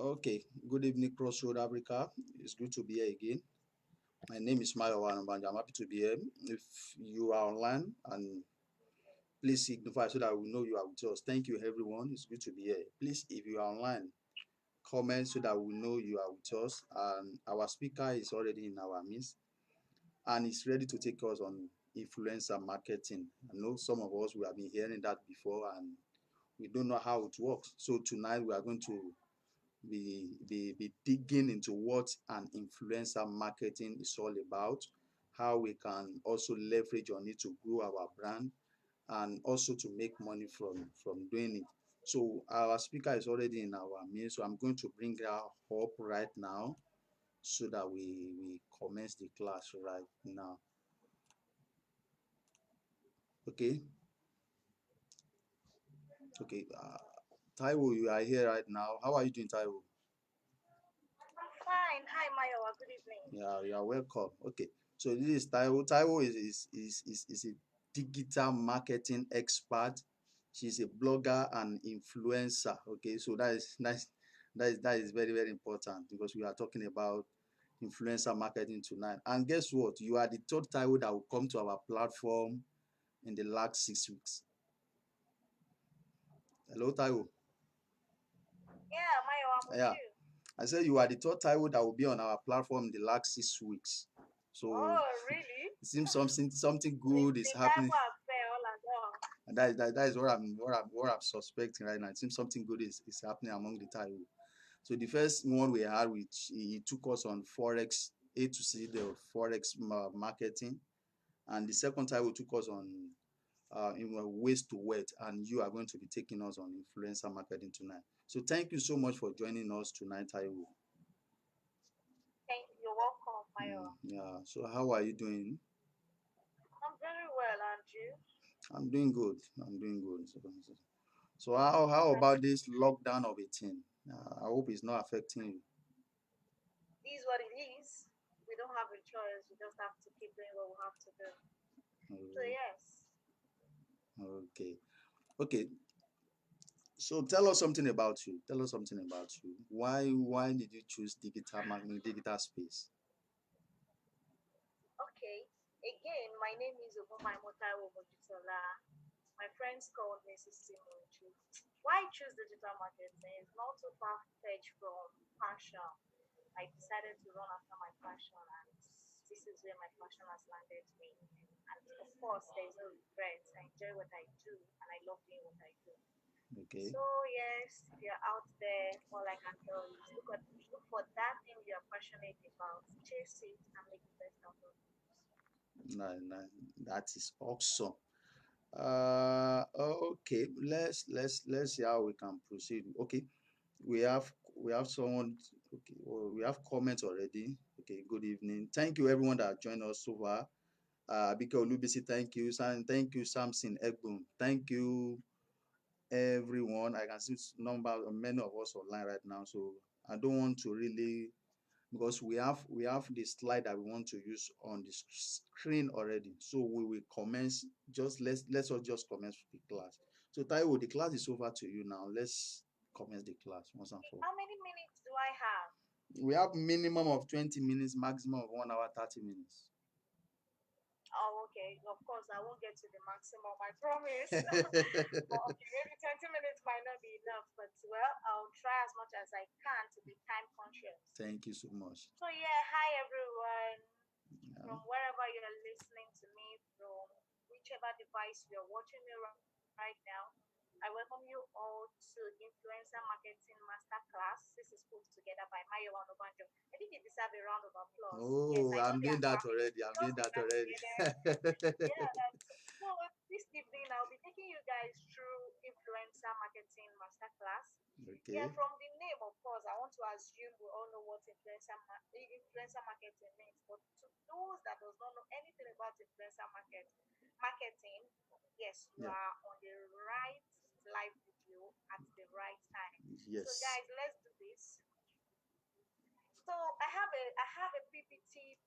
Okay, good evening, Crossroad Africa. It's good to be here again. My name is Mayo Wanabanja. I'm happy to be here. If you are online, and please signify so that we know you are with us. Thank you, everyone. It's good to be here. Please, if you are online, comment so that we know you are with us. And our speaker is already in our midst and is ready to take us on influencer marketing. I know some of us we have been hearing that before and we don't know how it works. So tonight we are going to be digging into what an influencer marketing is all about, how we can also leverage on it to grow our brand and also to make money from doing it. So our speaker is already in our midst, so I'm going to bring her up right now so that we commence the class right now. Okay, okay. Taiwo, you are here right now. How are you doing, Taiwo? I'm fine. Hi, Mayowa. Good evening. Yeah, you are welcome. Okay, so this is Taiwo. Taiwo is a digital marketing expert. She's a blogger and influencer. Okay, so that is nice. That is very, very important because we are talking about influencer marketing tonight. And guess what? You are the third Taiwo that will come to our platform in the last 6 weeks. Hello, Taiwo. Yeah, Mayowa, I'm with Yeah, you. I said you are the third Taiwo that will be on our platform in the last 6 weeks. So Oh, really? it seems something The, good is the happening. Taiwo affair, all and all. And that is what I'm suspecting right now. It seems something good is happening among the Taiwo. So the first one we had, which he took us on forex, A to C, the forex marketing, and the second Taiwo took us on ways to wealth, and you are going to be taking us on influencer marketing tonight. So thank you so much for joining us tonight, Taiwo. Thank you. You're welcome, Mayowa. Yeah. So how are you doing? I'm very well, and you? I'm doing good. I'm doing good. So how That's about this lockdown of 18? I hope it's not affecting you. This is what it is. We don't have a choice. We just have to keep doing what we have to do. So, Oh, yes. okay. Okay. So tell us something about you. Tell us something about you. Why did you choose digital marketing, digital space? Okay. Again, my name is Ogunpaimo Taiwo Mojisola. My friends call me Sisi Moji. Why choose digital marketing? It's not too far fetched from passion. I decided to run after my passion, and this is where my passion has landed me. And of course, there is no regret. I enjoy what I do, and I love doing what I do. Okay. So yes, if you're out there, all I can tell you is look for that thing you're passionate about, chase it, and make the best out of it. That is awesome. Okay. Let's see how we can proceed. Okay. We have someone. Okay. Well, we have comments already. Okay. Good evening. Thank you everyone that joined us so far. Abike Olubisi, thank you. Thank you, Samson Egbun. Thank you, everyone. I can see many of us online right now. So I don't want to really because we have the slide that we want to use on the screen already. So we will commence. Let's all just commence the class. So Taiwo, the class is over to you now. Let's commence the class once and for all. How many minutes do I have? We have minimum of 20 minutes, maximum of 1 hour 30 minutes. Oh, okay. Of course, I won't get to the maximum, I promise. But okay, maybe 20 minutes might not be enough, but well, I'll try as much as I can to be time conscious. Thank you so much. So, yeah, hi everyone. Yeah. From wherever you're listening to me, from whichever device you're watching me right now, I welcome you all to Influencer Marketing Masterclass. This is put together by Mayo Obanjo. I think you deserve a round of applause. Yes, Oh, I know I'm they doing are that clapping. already. I'm doing Just be that already. appreciated. Yeah, that's so. This evening, I'll be taking you guys through Influencer Marketing Masterclass. Yeah, Okay. from the name, of course, I want to assume we all know what influencer marketing means. But to those that does not know anything about marketing, yes, you Yeah. are on the right live video at the right time. So, Yes. guys, let's do this. So I have a PPT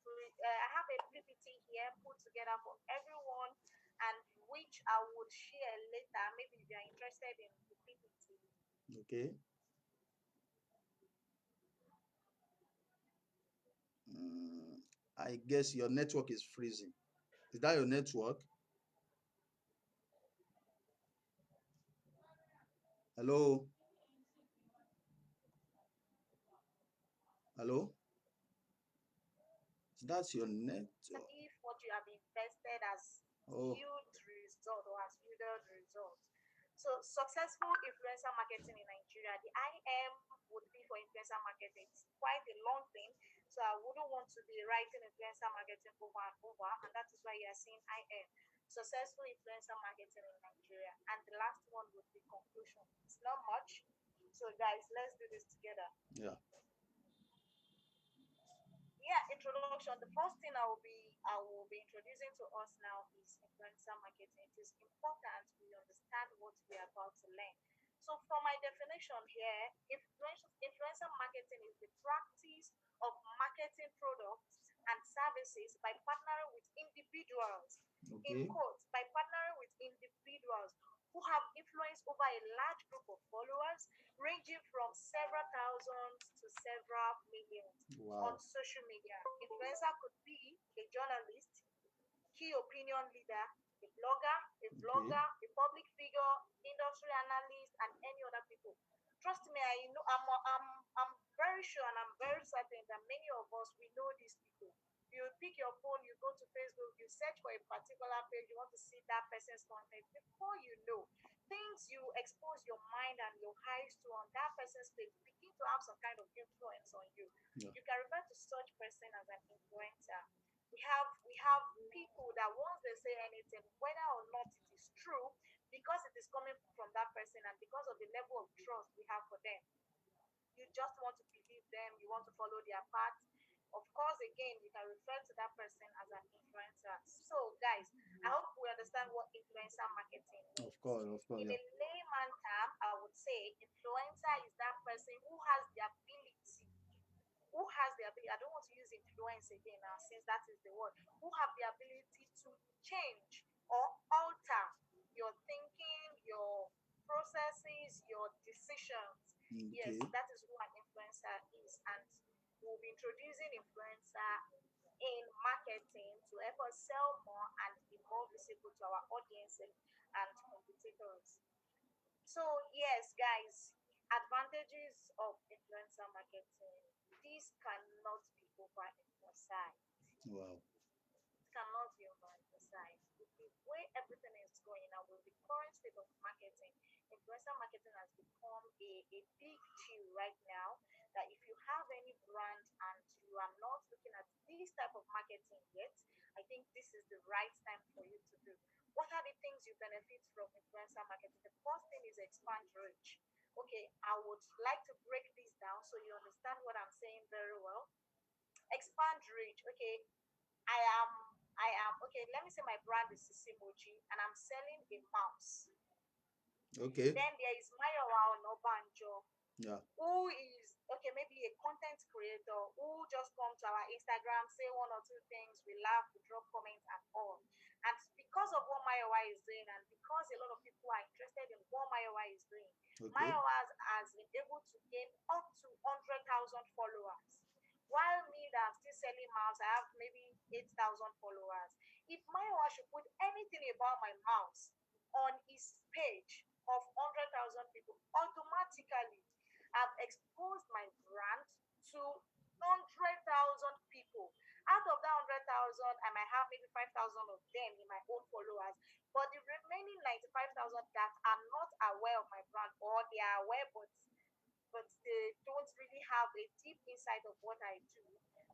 here put together for everyone, and which I would share later. Maybe if you are interested in the PPT. Okay. I guess your network is freezing. Is that your network? Hello? Hello? That's your network. If what you have invested has Oh, yield result or has yielded result. So successful influencer marketing in Nigeria, the IM would be for influencer marketing. It's quite a long thing, so I wouldn't want to be writing influencer marketing over and over, and that is why you are seeing IM. Successful influencer marketing in Nigeria. And the last one would be conclusion. It's not much. So guys, let's do this together. yeah. Yeah, introduction. The first thing I will be introducing to us now is influencer marketing. It is important we understand what we are about to learn. So from my definition here, influencer marketing is the practice of marketing products and services by partnering with individuals, in Okay. quotes, by partnering with individuals who have influence over a large group of followers ranging from several thousands to several millions on Wow. social media. Influencer could be a journalist, key opinion leader, a blogger, a Okay. vlogger, a public figure, industry analyst, and any other people. Trust me, I know I'm very sure and I'm very certain that many of us we know these people. You pick your phone, you go to Facebook, you search for a particular page, you want to see that person's content. Before you know, things you expose your mind and your eyes to on that person's page begin to have some kind of influence on you. Yeah. You can refer to such person as an influencer. We have people that once they say anything, whether or not it is true, because it is coming from that person and because of the level of trust we have for them, you just want to believe them, you want to follow their path. Of course, again, you can refer to that person as an influencer. So, guys, I hope we understand what influencer marketing means. Of course, In yeah. a layman term, I would say influencer is that person who has the ability I don't want to use influence again now since that is the word, who have the ability to change or alter your thinking, your processes, your decisions. Okay. Yes, that is who an influencer is. And we'll be introducing influencer in marketing to help us sell more and be more visible to our audience and competitors. So, yes, guys, advantages of influencer marketing. This cannot be overemphasized. Wow. It cannot be overemphasized. With the way everything is going now, with the current state of marketing, influencer marketing has become a big deal right now. That if you have any brand and you are not looking at this type of marketing yet, I think this is the right time for you to do. What are the things you benefit from influencer marketing? The first thing is expand reach. Okay, I would like to break this down so you understand what I'm saying very well. Expand reach. Okay, I am okay. Let me say my brand is Sisimoji and I'm selling a mouse. Okay. Then there is Mayowa Onobanjo, Yeah. who is okay, maybe a content creator who just come to our Instagram, say one or two things, we laugh, we drop comments and all. And because of what Mayowa is doing, and because a lot of people are interested in what Mayowa is doing, Okay. Mayowa has been able to gain up to 100,000 followers. While me that I'm still selling mouse, I have maybe 8,000 followers. If Mayowa should put anything about my mouse on his page of 100,000 people, automatically I've exposed my brand to 100,000 people. Out of that 100,000, I might have maybe 5,000 of them in my own followers, but the remaining 95,000 that are not aware of my brand, or they are aware but they don't really have a deep insight of what I do.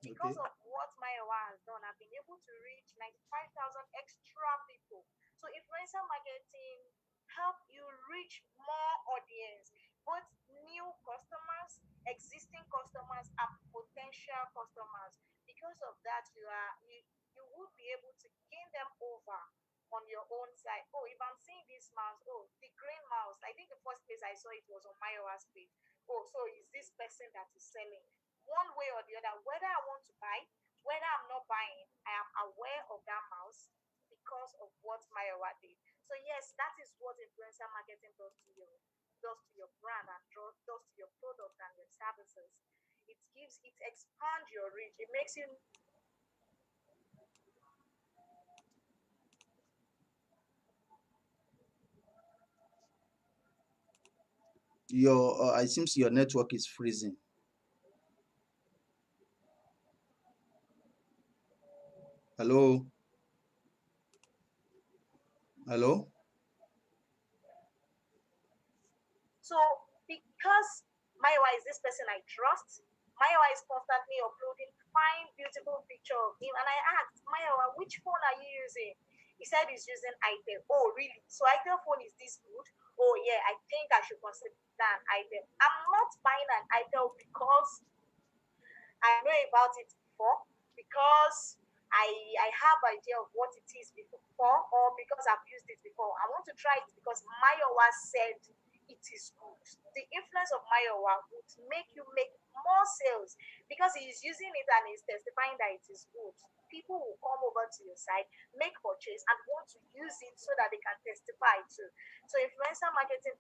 Because Okay. of what Mayowa has done, I've been able to reach 95,000 extra people. So influencer marketing help you reach more audience, both new customers, existing customers, and potential customers. Because of that, you would be able to gain them over on your own side. Oh, if I'm seeing this mouse, oh, the green mouse, I think the first place I saw it was on Mayowa's page. Oh, so is this person that is selling? One way or the other, whether I want to buy, whether I'm not buying, I am aware of that mouse because of what Mayowa did. So yes, that is what influencer marketing does to your brand and does to your product and your services. It expands your reach. It makes you Your it seems your network is freezing. Hello, hello. So because Maiwa is this person I trust, Maiwa is constantly uploading fine, beautiful picture of him. And I asked, Maiwa, which phone are you using? He said he's using itel. Oh, really? So itel phone is this good? Oh yeah, I think I should consider an itel. I'm not buying an itel because I know about it before, because I have idea of what it is before, or because I've used it before. I want to try it because Mayowa said it is good. The influence of Mayowa would make you make more sales because he is using it and he's testifying that it is good. People will come over to your site, make purchase, and want to use it so that they can testify too. So influencer marketing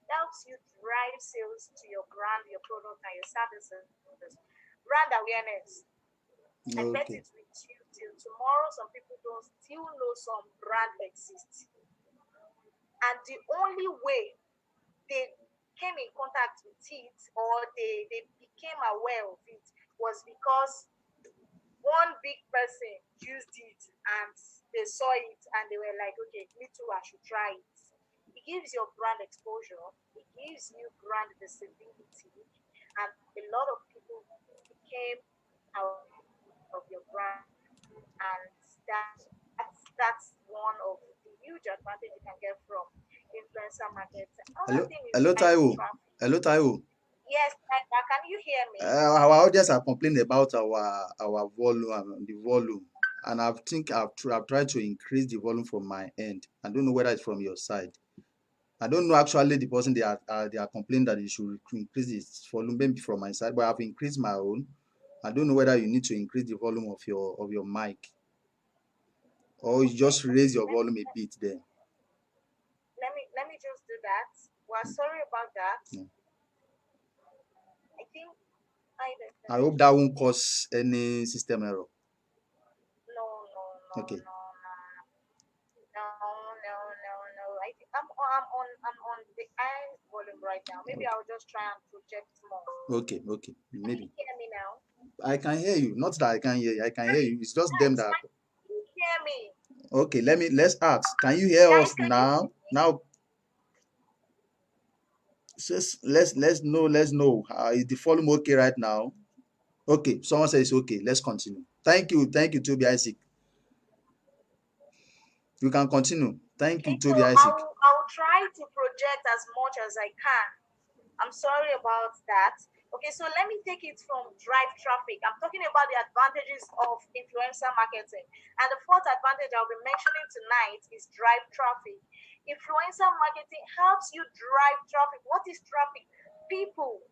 helps you drive sales to your brand, your product, and your services. Brand awareness. I bet Okay. it's with you till tomorrow. Some people don't still know some brand exists. And the only way they came in contact with it, or they became aware of it, was because one big person used it and they saw it and they were like, okay, me too, I should try it. It gives your brand exposure, it gives you brand visibility, and a lot of people became aware of your brand, and that's one of the huge advantage you can get from influencer marketing. Another Hello, thing is hello, live Taiwo. traffic. Hello, Taiwo. Yes, can you hear me? Our audience are complaining about our volume, the volume, and I've tried to increase the volume from my end. I don't know whether it's from your side. I don't know actually the person they are complaining that you should increase its volume maybe from my side, but I've increased my own. I don't know whether you need to increase the volume of your mic, or you Okay, just okay. raise your volume a bit there. Let me just do that. Well, sorry about that. Yeah. I think high I hope that definition. won't cause any system error. No, no, no, Okay, no, no, no. I'm on the high volume right now. Maybe okay, I'll just try and project more. okay. Can you Maybe hear me now? I can hear you. Not that I can hear you. I can hear you. It's just them Guys, that. can you hear me? Okay, let's ask. Can you hear Guys, us can you now? hear me? Now, let's know. Is the volume okay right now? Okay, someone says okay. Let's continue. Thank you, Toby Isaac. You can continue. Thank you, Okay, so Toby I Isaac. will I will try to project as much as I can. I'm sorry about that. Okay, so let me take it from drive traffic. I'm talking about the advantages of influencer marketing. And the fourth advantage I'll be mentioning tonight is drive traffic. Influencer marketing helps you drive traffic. What is traffic? People,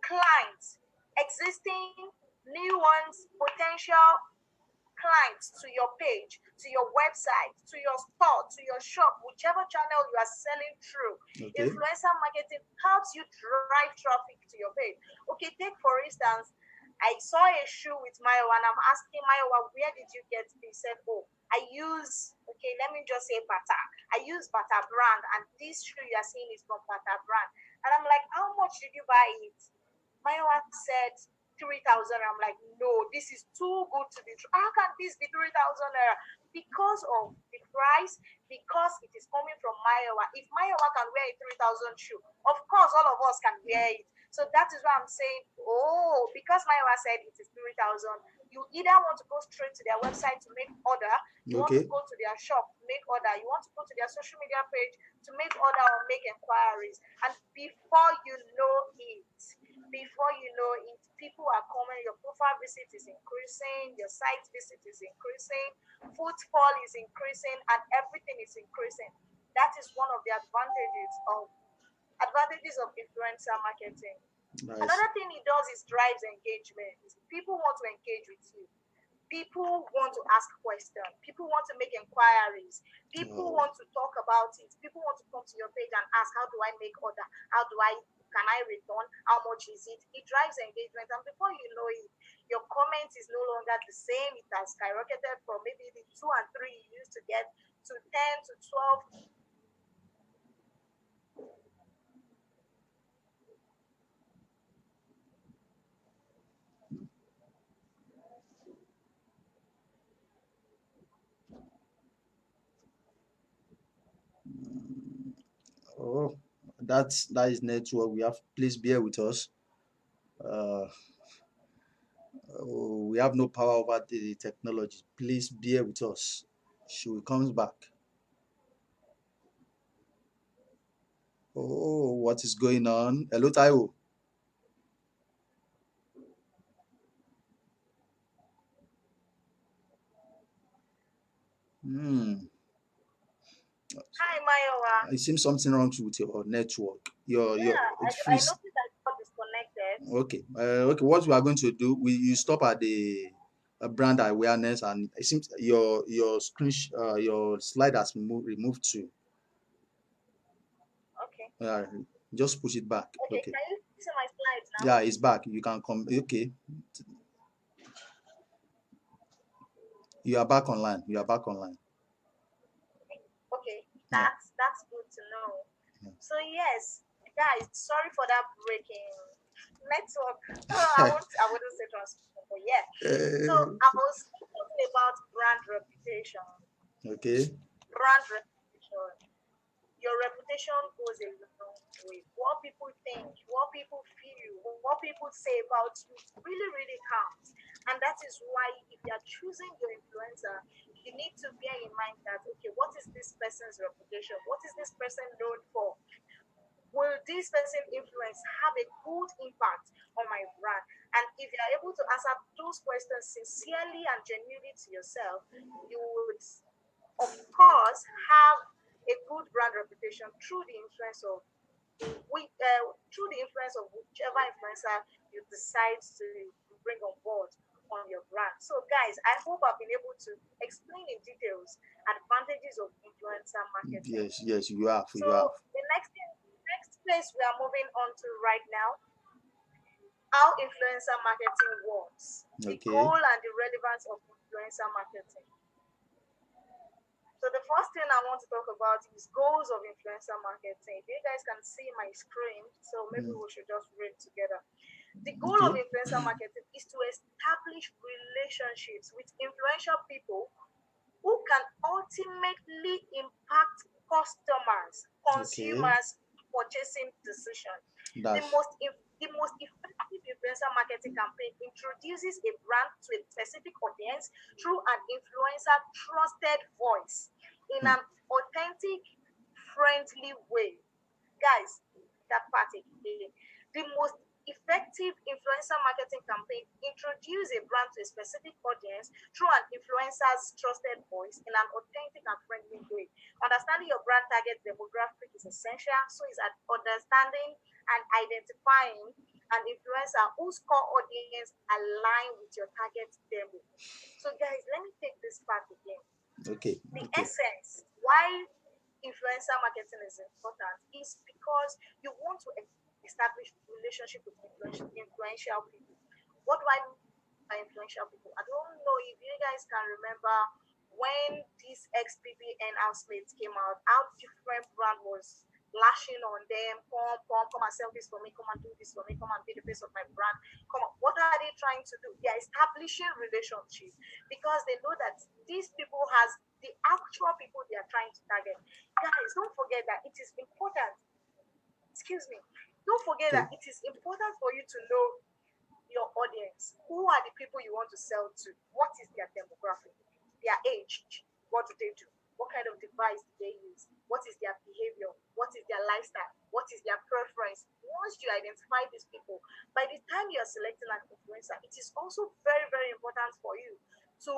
clients, existing, new ones, potential clients to your page, to your website, to your store, to your shop, whichever channel you are selling through. Okay. Influencer marketing helps you drive traffic to your page. Okay, take for instance, I saw a shoe with Mayowa and I'm asking Mayowa, where did you get this? He said, oh, I use, okay, let me just say Bata. I use Bata brand, and this shoe you are seeing is from Bata brand. And I'm like, how much did you buy it? Mayowa said 3,000. I'm like, no, this is too good to be true. How can this be 3,000 naira? Because of the price, because it is coming from Mayowa. If Mayowa can wear a 3,000 shoe, of course, all of us can wear it. So that is why I'm saying, oh, because Mayowa said it is 3,000, you either want to go straight to their website to make order, you want to Okay. go to their shop to make order, you want to go to their social media page to make order or make inquiries. And before you know it, people are coming, your profile visit is increasing, your site visit is increasing, footfall is increasing, and everything is increasing. That is one of the advantages of influencer marketing. Nice. Another thing it does is drives engagement. People want to engage with you. People want to ask questions. People want to make inquiries. People Wow. want to talk about it. People want to come to your page and ask, how do I make order? How do I can I return? How much is it? It drives engagement. And before you know it, your comment is no longer the same. It has skyrocketed from maybe the 2 and 3 you used to get to 10 to 12 that is network. We have, please bear with us. Uh, we have no power over the technology. Please bear with us. She will comes back. Oh, what is going on? Hello, Taiwo. Hmm. Hi, Mayowa. It seems something wrong with your network. Your Yeah, it I freeze. noticed I got disconnected. Okay. Okay. What we are going to do? We you stop at the brand awareness, and it seems your slide has removed to. Okay. Uh, just push it back. Okay, Okay. can you see my slides now? Yeah, it's back. You can come. Okay. You are back online. You are back online. Okay, Yeah. that's good to know. Yeah. So yes, guys, sorry for that breaking network. I wouldn't say transmission, but yeah. So Eh, I was talking about brand reputation. okay. Brand reputation. Your reputation goes a long way. What people think, what people feel, what people say about you really, really counts. And that is why if you are choosing your influencer, you need to bear in mind that okay, what is this person's reputation? What is this person known for? Will this person influence have a good impact on my brand? And if you are able to answer those questions sincerely and genuinely to yourself, you would of course have a good brand reputation through the influence of through the influence of whichever influencer you decide to bring on board on your brand. So guys, I hope I've been able to explain in details advantages of influencer marketing. Yes, yes, you have. So You have. the next place we are moving on to right now, how influencer marketing works, the Okay. goal and the relevance of influencer marketing. So the first thing I want to talk about is goals of influencer marketing. If you guys can see my screen, so maybe Mm, we should just read together. The goal of okay. influencer marketing is to establish relationships with influential people who can ultimately impact customers, Okay. consumers' purchasing decision. The That's most the most effective influencer marketing campaign introduces a brand to a specific audience through an influencer trusted voice in hmm, an authentic, friendly way. Guys, that part again. The most effective influencer marketing campaign introduce a brand to a specific audience through an influencer's trusted voice in an authentic and friendly way. Understanding your brand target demographic is essential. So is understanding and identifying an influencer whose core audience align with your target demo. So guys, let me take this part again. okay. The Okay. essence why influencer marketing is important is because you want to establish relationship with influential people. What do I mean by influential people? I don't know if you guys can remember when this XPBN housemates came out, how different brand was lashing on them. Come and sell this for me. Come and do this for me. Come and be the face of my brand. Come on. What are they trying to do? They are establishing relationship because they know that these people has the actual people they are trying to target. Guys, don't forget that it is important. Excuse me. Don't forget Okay. that it is important for you to know your audience. Who are the people you want to sell to? What is their demographic? Their age? What do they do? What kind of device do they use? What is their behavior? What is their lifestyle? What is their preference? Once you identify these people, by the time you are selecting an influencer, it is also very, very important for you to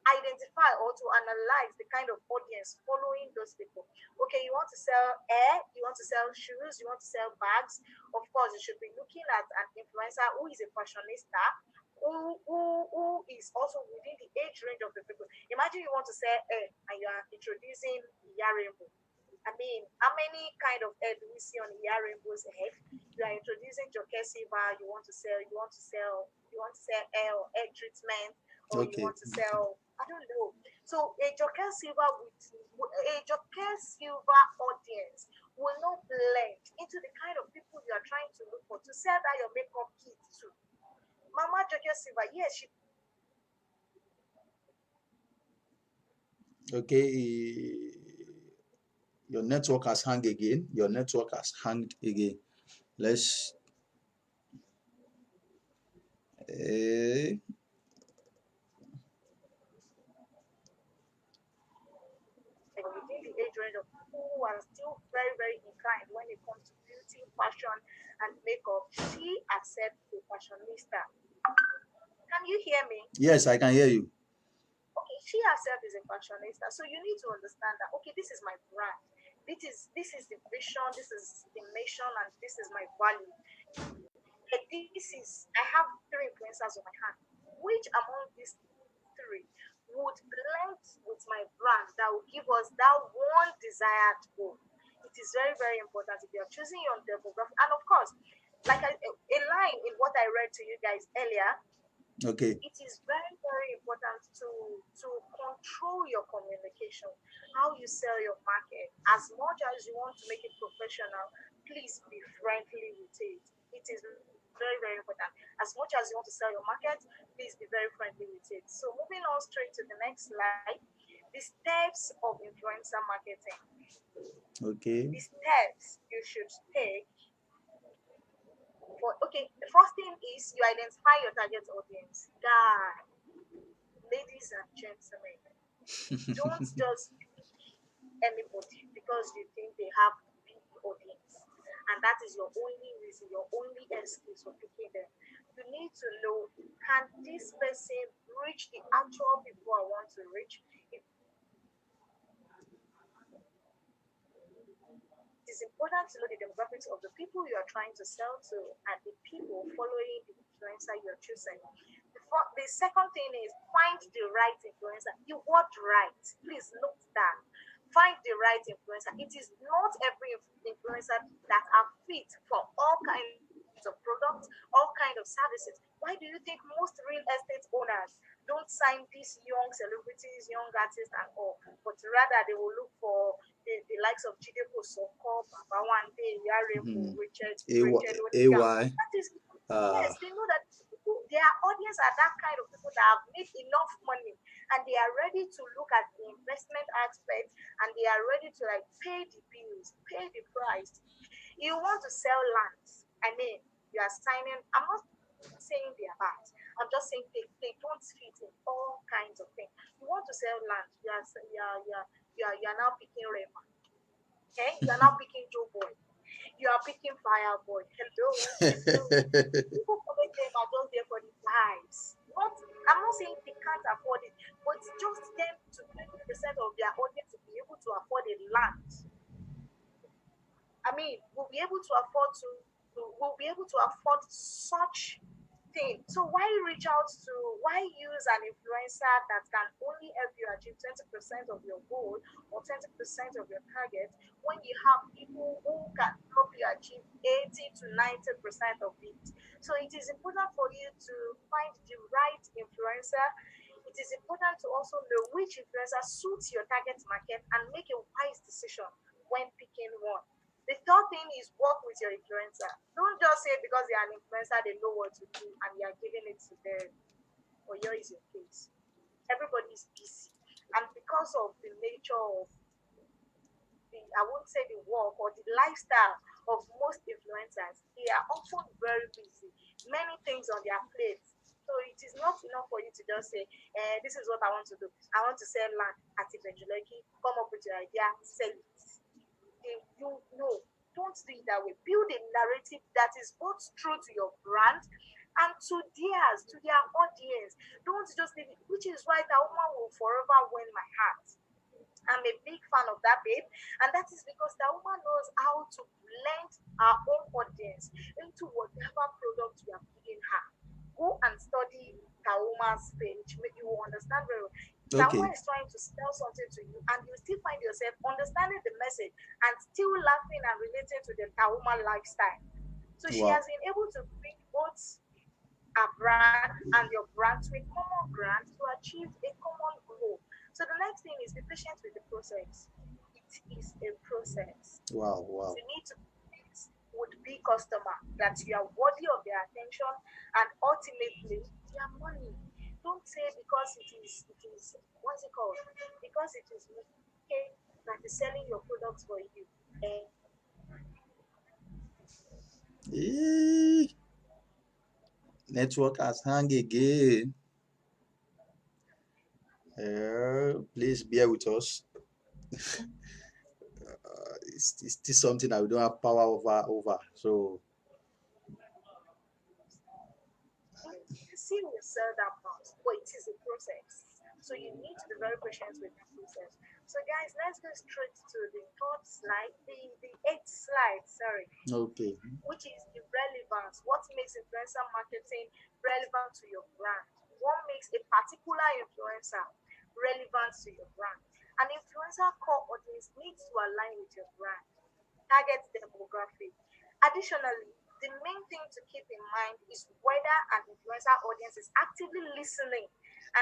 identify or to analyze the kind of audience following those people. Okay, you want to sell air, you want to sell shoes, you want to sell bags. Of course, you should be looking at an influencer who is a fashionista, who is also within the age range of the people. Imagine you want to sell air and you are introducing Iya Rainbow. I mean, how many kind of air do we see on Iya Rainbow's head? You are introducing Joke Silva, you want to sell air or air treatment, or you Okay. want to sell, I don't know. So a Joke Silva audience will not blend into the kind of people you are trying to look for to sell that your makeup kit to. Mama Joke Silva, yes, she Okay. Your network has hung again. Your network has hanged again. Let's uh, within the age range of people who are still very, very inclined when it comes to beauty, fashion, and makeup, she accepts a fashionista. Can you hear me? yes, I can hear you. Okay, she herself is a fashionista. So you need to understand that okay, this is my brand. This is the vision, this is the mission, and this is my value. But this is I have three influencers on my hand. Which among these three would blend with my brand that will give us that one desired goal? It is very, very important if you're choosing your demographic. And of course, like a line in what I read to you guys earlier, Okay. it is very, very important to control your communication, how you sell your market. As much as you want to make it professional, please be friendly with it. It is very, very important. As much as you want to sell your market, please be very friendly with it. So moving on straight to the next slide, the steps of influencer marketing. Okay. The steps you should take for okay, the first thing is you identify your target audience. Guys, ladies and gentlemen, don't just pick anybody because you think they have big audience. And that is your only reason, your only excuse for picking them. You need to know, can this person reach the actual people I want to reach? It is important to know the demographics of the people you are trying to sell to and the people following the influencer you are choosing. The second thing is find the right influencer. The word right, please note that. Find the right influencer. It is not every influencer that are fit for all kinds of products, all kinds of services. Why do you think most real estate owners don't sign these young celebrities, young artists, and all, but rather they will look for the likes of Jide Kosoko, Baba Wande, Yarempo, Richard Ojam. That is Mhm. because AY. yes, they know that AY. Uh, their audience are that kind of people that have made enough money and they are ready to look at the investment aspect and they are ready to like pay the bills, pay the price. You want to sell lands. I mean, you are signing. I'm not saying they are bad. I'm just saying they don't fit in all kinds of things. You want to sell land. You are now picking Rema. Okay, you are now picking Joe Boy. You are picking Fireboy. Hello, hello. People collect them are just there for the vibes. Not, I'm not saying they can't afford it, but just 10 to 20% of their audience will be able to afford a land. I mean, we'll be able to afford such thing. So why use an influencer that can only help you achieve 20% of your goal or 20% of your target when you have people who can help you achieve 80 to 90% of it? So it is important for you to find the right influencer. It is important to also know which influencer suits your target market and make a wise decision when picking one. The third thing is work with your influencer. Don't just say because they are an influencer, they know what to do and you are giving it to them. Or here is your case. Everybody is busy. And because of the nature of I won't say the work or the lifestyle of most influencers, they are often very busy, many things on their plates. So it is not enough for you to just say, this is what I want to do. I want to sell land at Ibenjuleki. Come up with your idea, sell it. You know, don't do it that way. Build a narrative that is both true to your brand and to theirs, to their audience. Don't just leave it, which is why that woman will forever win my heart. I'm a big fan of that babe, and that is because that woman knows how to blend our own audience into whatever product we are feeding her. Go and study Tauma's page. You will understand very well. Tauma okay. is trying to sell something to you, and you still find yourself understanding the message and still laughing and relating to the Tauma lifestyle. So she Wow. has been able to bring both a brand and your brand to a common brand to achieve a common goal. So the next thing is be patient with the process. It is a process. Wow. Wow. You need to connect with big customer that you are worthy of their attention and ultimately their money. Don't say because it is what's it called? Because it is me. Okay. that is selling your products for you. Eh, network has hang again. Please bear with us. It's still something that we don't have power over. So See will sell that mouse, but it is a process. So you need to be very patient with that process. So guys, let's go straight to the third slide, the eighth slide, sorry, okay. which is the relevance. What makes influencer marketing relevant to your brand? What makes a particular influencer relevant to your brand? An influencer core audience needs to align with your brand target demographic. Additionally, the main thing to keep in mind is whether an influencer audience is actively listening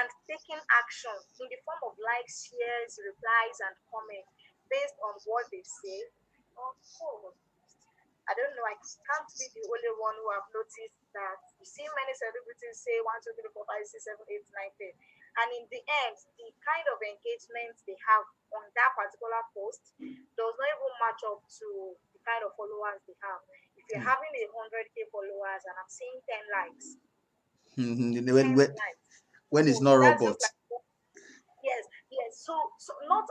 and taking action in the form of likes, shares, replies, and comments based on what they say. Of course, I don't know. I can't be the only one who have noticed that you see many celebrities say 1, 2, 3, 4, 5, 6, 7, 8, 9, 10, and in the end, the kind of engagement they have on that particular post does not even match up to the kind of followers they have. If you're having 100K followers and I'm seeing 10 likes, Mhm. 10 when, likes, when it's so not that's just robot. like yes, yes. So not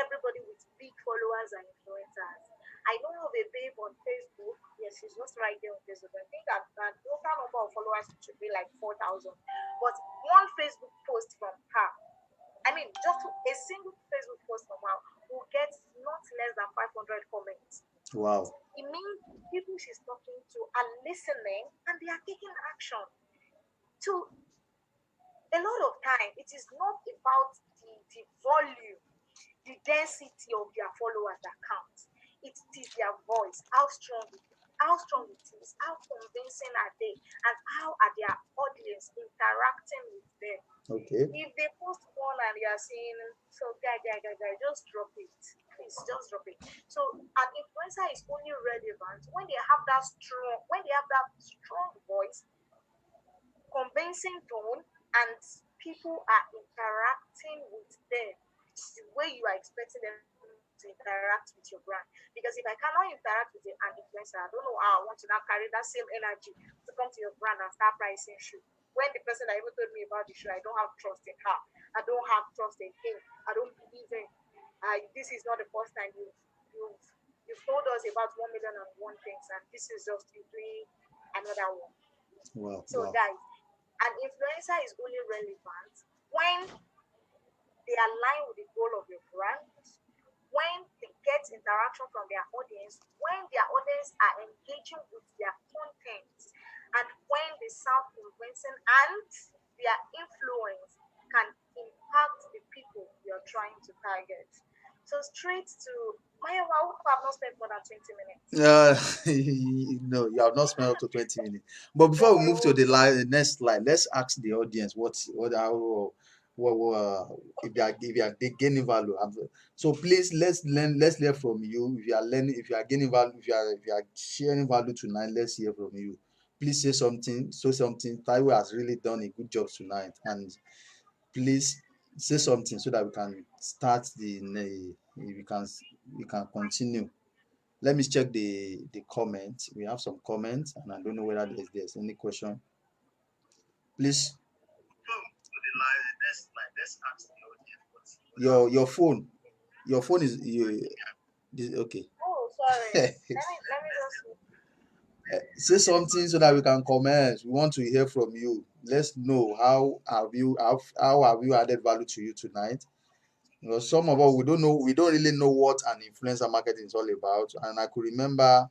everybody with big followers are influencers. I know of a babe on Facebook. Yes, she's just right there on Facebook. I think that total number of followers should be like 4,000. But one Facebook post from her, I mean, just a single Facebook post from her will get not less than 500 comments. Wow. It means people she's talking to are listening and they are taking action. To a lot of time, it is not about the volume, the density of their followers that counts. It is their voice, how strong it is, how convincing are they, and how are their audience interacting with them. Okay. If they post one and you are saying, so guy, just drop it. Please just drop it. So an influencer is only relevant when they have that strong voice, convincing tone, and people are interacting with them the way you are expecting them to interact with your brand. Because if I cannot interact with an influencer, I don't know how I want to now carry that same energy to come to your brand and start pricing shoe. When the person that even told me about the shoe, I don't have trust in her. I don't have trust in him. I don't believe in. This is not the first time you've you've told us about 1,000,001 things, and this is just you doing another one. Wow. So, Wow. guys, an influencer is only relevant when they align with the goal of your brand, when they get interaction from their audience, when their audience are engaging with their content, and when they sound convincing and their influence can impact the people you're trying to target. So straight to Maya, I hope I've not spent more than 20 minutes. Uh, no, you have not spent up to 20 minutes. But before we move to Oh, the next slide, let's ask the audience what how what if they gaining value. So please let's learn from you. If you are learning, if you are gaining value, if you are sharing value tonight, let's hear from you. Please say something. Say something. Taiwo has really done a good job tonight, and please say something so that we can start we can continue. Let me check the comments. We have some comments, and I don't know whether there's any question. Please, your phone is okay. oh, sorry. Let me just. Say something so that we can comment. We want to hear from you. Let's know how have you added value to you tonight. Because some of us we don't really know what an influencer marketing is all about. And I could remember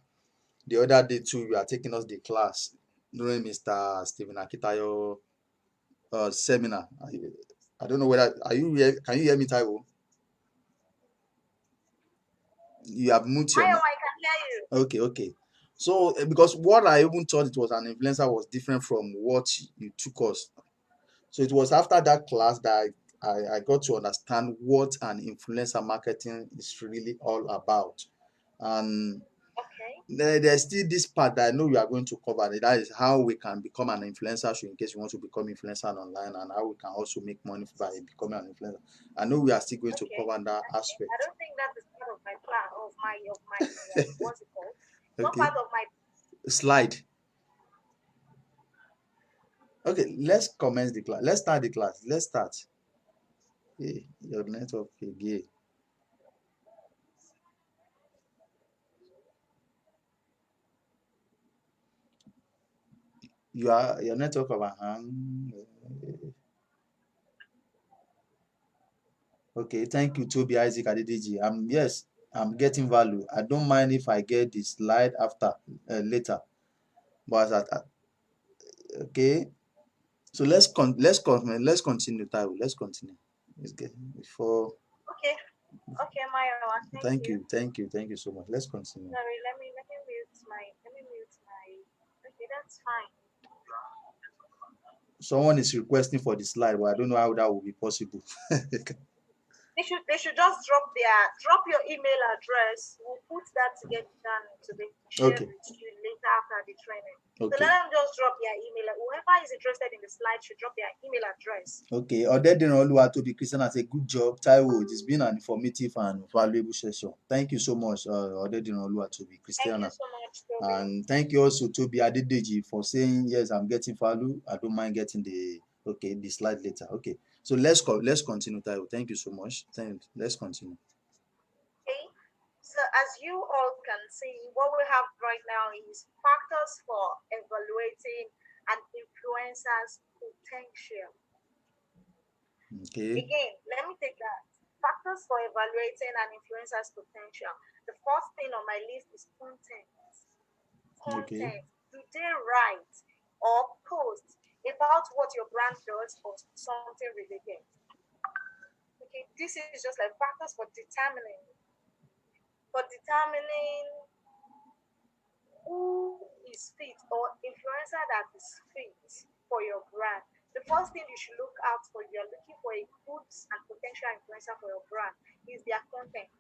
the other day too, you are taking us the class during Mr. Stephen Akitayo seminar. I don't know whether are you here? Can you hear me, Taiwo? You have moved your Maya, mic. I can hear you. Okay, okay. So because what I even thought it was an influencer was different from what you took us. So it was after that class that I got to understand what an influencer marketing is really all about. And Okay. There's still this part that I know we are going to cover. That is how we can become an influencer. So in case you want to become influencer online, and how we can also make money by becoming an influencer. I know we are still going to Okay. cover that Okay. I aspect. don't think that is part of my plan of my what's it called? It's not Okay. part of my. Slide. Okay, let's commence the class. Let's start the class. Let's start. Hey, your network again. Your network overhang. Okay, thank you, Toby Isaac Adedeji. Yes, I'm getting value. I don't mind if I get the slide after later. But okay, so let's continue, Taiwo. Let's continue. Let's get before. Okay. Okay, Maya. Thank you. Thank you so much. Let's continue. Sorry. Let me mute my. Okay, that's fine. Someone is requesting for the slide, but I don't know how that will be possible. They should just drop your email address. We'll put that together and to be shared Okay, with you later after the training. So let okay. them just drop their email. Whoever is interested in the slide should drop their email address. Okay, Odedin Oluwatobi Christian has a good job. Taiwo, it has been an informative and valuable session. Thank you so much, Odedin Oluwatobi Thank you Christiana. so much, Toby. And thank you also Toby Adedeji for saying, yes, I'm getting value. I don't mind getting the slide later. Okay, so let's continue, Taiwo. Thank you so much. Let's continue. Okay. So as you all can see, what we have right now is factors for evaluating an influencer's potential. Okay, Again, let me take that. Factors for evaluating an influencer's potential. The first thing on my list is content. okay, Content. Do they write or post about what your brand does or something related? Okay, this is just like factors for determining who is fit or influencer that is fit for your brand. The first thing you should look out for, if you're looking for a good and potential influencer for your brand, is their content.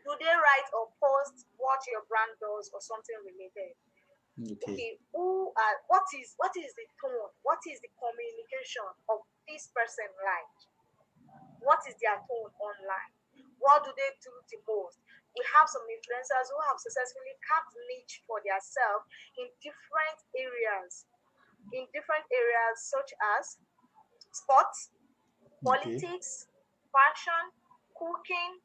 Do they write or post what your brand does or something related? okay, Okay, what is the tone? What is the communication of this person like? What is their tone online? What do they do the most? We have some influencers who have successfully carved niche for themselves in different areas such as sports, okay, politics, fashion, cooking,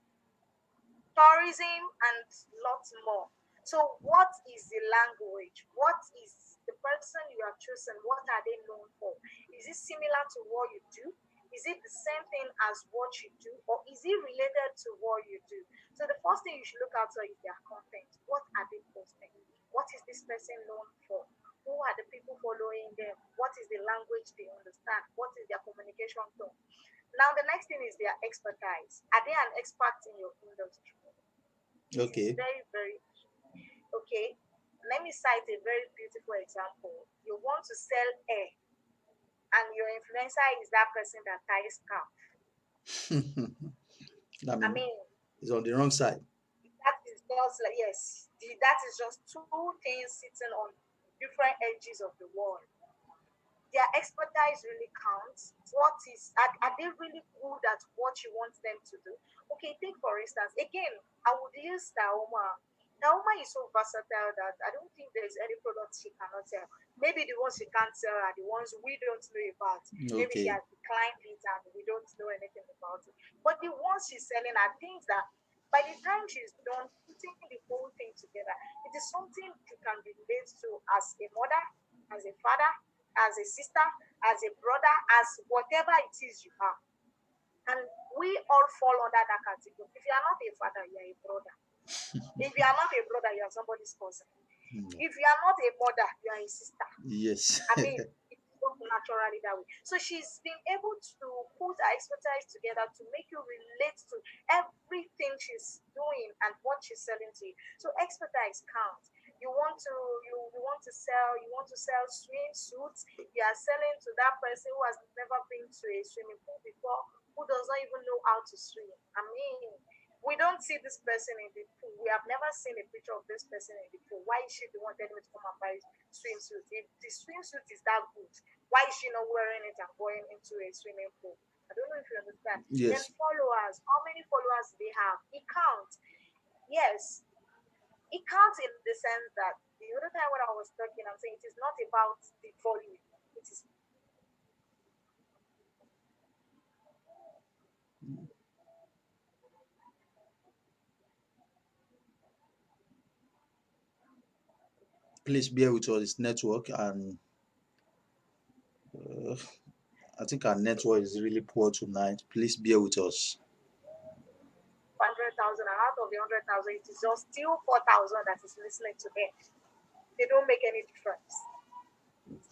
tourism, and lots more. So, what is the language? What is the person you are choosing? What are they known for? Is it similar to what you do? Is it the same thing as what you do, or is it related to what you do? So, the first thing you should look out for is their content. What are they posting? What is this person known for? Who are the people following them? What is the language they understand? What is their communication tone? Now, the next thing is their expertise. Are they an expert in your industry? This is okay, very, very okay. Let me cite a very beautiful example. You want to sell air, and your influencer is that person that ties scarf. I I mean, mean, it's on the wrong side. that is just like yes, that is just two things sitting on different edges of the wall. Their expertise really counts. Are they really good at what you want them to do? Okay, take for instance, again, I would use Taoma. Taoma is so versatile that I don't think there's any product she cannot sell. Maybe the ones she can't sell are the ones we don't know about. Maybe she Okay, has declined it and we don't know anything about it. But the ones she's selling are things that by the time she's done putting the whole thing together, it is something you can relate to as a mother, as a father, as a sister, as a brother, as whatever it is you are. And we all fall under that category. If you are not a father, you are a brother. If you are not a brother, you are somebody's cousin. mm, If you are not a mother, you are a sister. yes, I mean, it works naturally that way. So she's been able to put her expertise together to make you relate to everything she's doing and what she's selling to you. So expertise counts. You want to sell swimsuits. You are selling to that person who has never been to a swimming pool before, who does not even know how to swim. I mean, We don't see this person in the pool. We have never seen a picture of this person in the pool. Why is she the one telling me to come and buy swimsuit? If the swimsuit is that good, why is she not wearing it and going into a swimming pool? I don't know if you understand. Then Yes. followers, how many followers do they have? It counts. Yes, it counts in the sense that the other time when I was talking, I'm saying it is not about the volume. It is Please bear with us. It's network, and I think our network is really poor tonight. Please bear with us. 100,000, and out of the 100,000, it is just still 4,000 that is listening to them. They don't make any difference.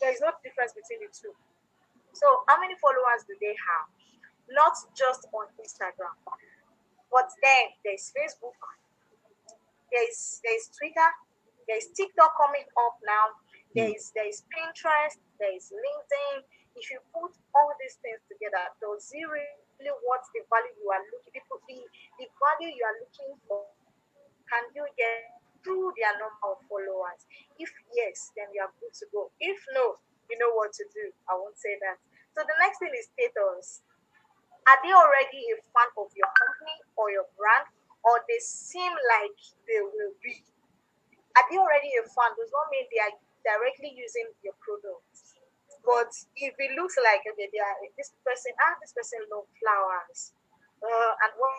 There is no difference between the two. So, how many followers do they have? Not just on Instagram, but then there's Facebook, there's Twitter, there's TikTok coming up now, Mm. there's Pinterest, there's LinkedIn. If you put all these things together, does it really what the value you are looking the value you are looking for? Can you get through their number of followers? If yes, then you are good to go. If no, you know what to do. I won't say that. So the next thing is status. Are they already a fan of your company or your brand, or they seem like they will be? Are they already a fan? Does not mean they are directly using your product. But if it looks like okay, they are this person love flowers, and what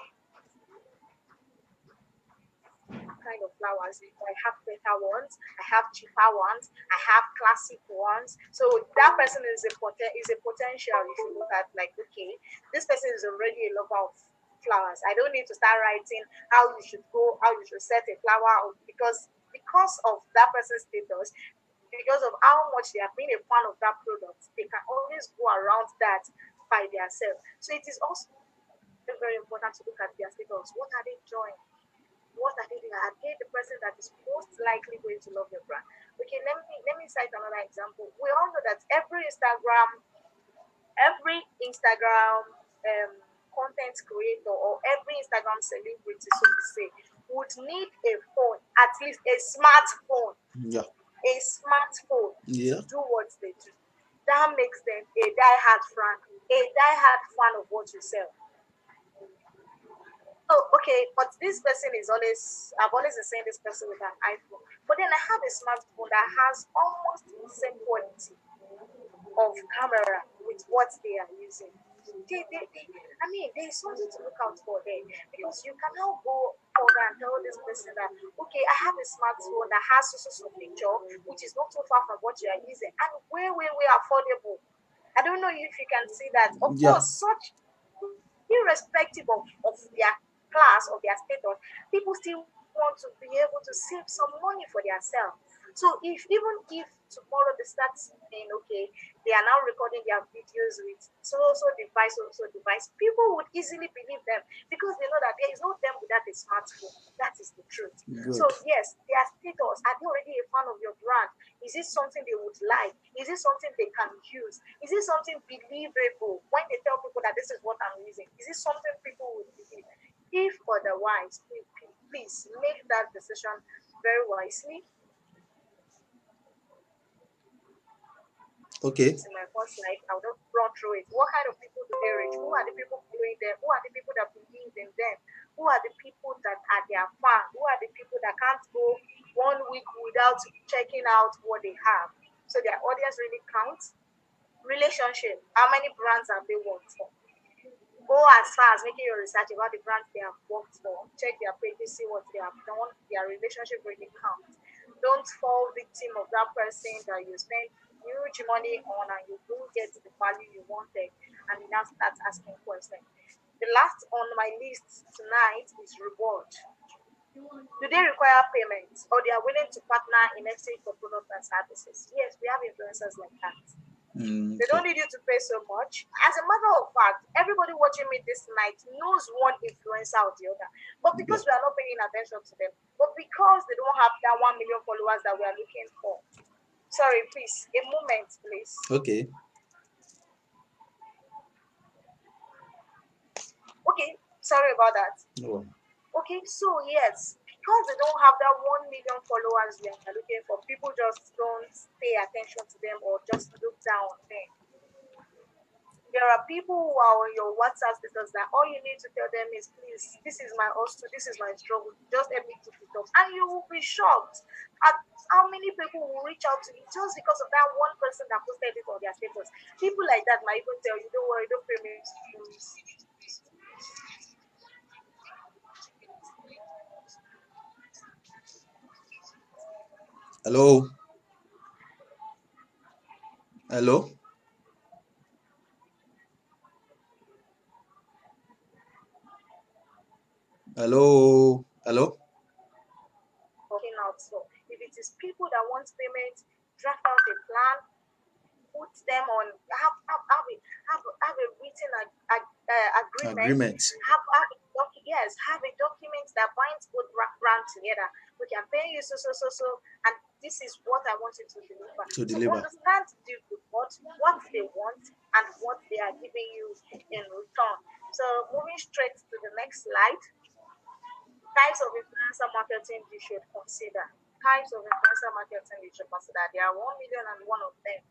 kind of flowers? I have better ones, I have cheaper ones, I have classic ones. So that person is a potential. If you look at like okay, this person is already a lover of flowers. I don't need to start writing how you should go, how you should set a flower because of that person's status, because of how much they have been a fan of that product, they can always go around that by themselves. So it is also very important to look at their status. What are they enjoying? What are they doing? Are they the person that is most likely going to love your brand? Okay, let me cite another example. We all know that every Instagram content creator or every Instagram celebrity, so to say, would need a phone, at least Yeah. a smartphone to Yeah. do what they do. That makes them a diehard fan of what you sell. Oh, okay, but this person is always, I've always been saying this person with an iPhone. But then I have a smartphone that has almost the same quality of camera with what they are using. I mean, there is something to look out for there because you can now go further and tell this person that, okay, I have a smartphone that has so picture, which is not so far from what you are using, and way affordable. I don't know if you can see that. Of Yeah. course, such irrespective of their class or their status, people still want to be able to save some money for themselves. So if even if tomorrow they start saying, okay, they are now recording their videos with so device, people would easily believe them because they know that there is no them without a smartphone. That is the truth. So Good. yes, their status, are they already a fan of your brand? Is it something they would like? Is it something they can use? Is it something believable when they tell people that this is what I'm using? Is it something people would believe? If otherwise, please make that decision very wisely. Okay. In my first life, I would not run through it. What kind of people do they reach? Who are the people following them? Who are the people that believe in them? Who are the people that are their fans? Who are the people that can't go 1 week without checking out what they have? So their audience really counts. Relationship. How many brands have they worked for? Go as far as making your research about the brands they have worked for. Check their pages, see what they have done. Their relationship really counts. Don't fall victim of that person that you spend huge money on and you don't get the value you wanted, and you now start asking questions. The last on my list tonight is reward. Do they require payments or they are willing to partner in exchange for products and services? Yes, we have influencers like that. They Okay. don't need you to pay so much. As a matter of fact, everybody watching me this night knows one influencer or the other. But Yeah. because we are not paying attention to them, but because they don't have that 1 million followers that we are looking for. Sorry, please, a moment, please. Okay. Okay, sorry about that. No. Okay, so yes, because they don't have that 1 million followers we are looking for, people just don't pay attention to them or just look down on them. There are people who are on your WhatsApp status that all you need to tell them is, please, this is my hustle, this is my struggle, just help me keep it up. And you will be shocked at how many people will reach out to you just because of that one person that posted it on their status. People like that might even tell you, don't worry, don't pay me school fees. Hello, hello, hello, hello. Working out. So if it is people that want payment, draft out a plan, put them on, have a written agreement, Agreement. yes, have a document that binds both brand together. We can pay you so, and this is what I want you to deliver. To So deliver. understand what they want and what they are giving you in return. So moving straight to the next slide, types of influencer marketing you should consider. Types of influencer marketing you should consider. There are 1 million and one of them,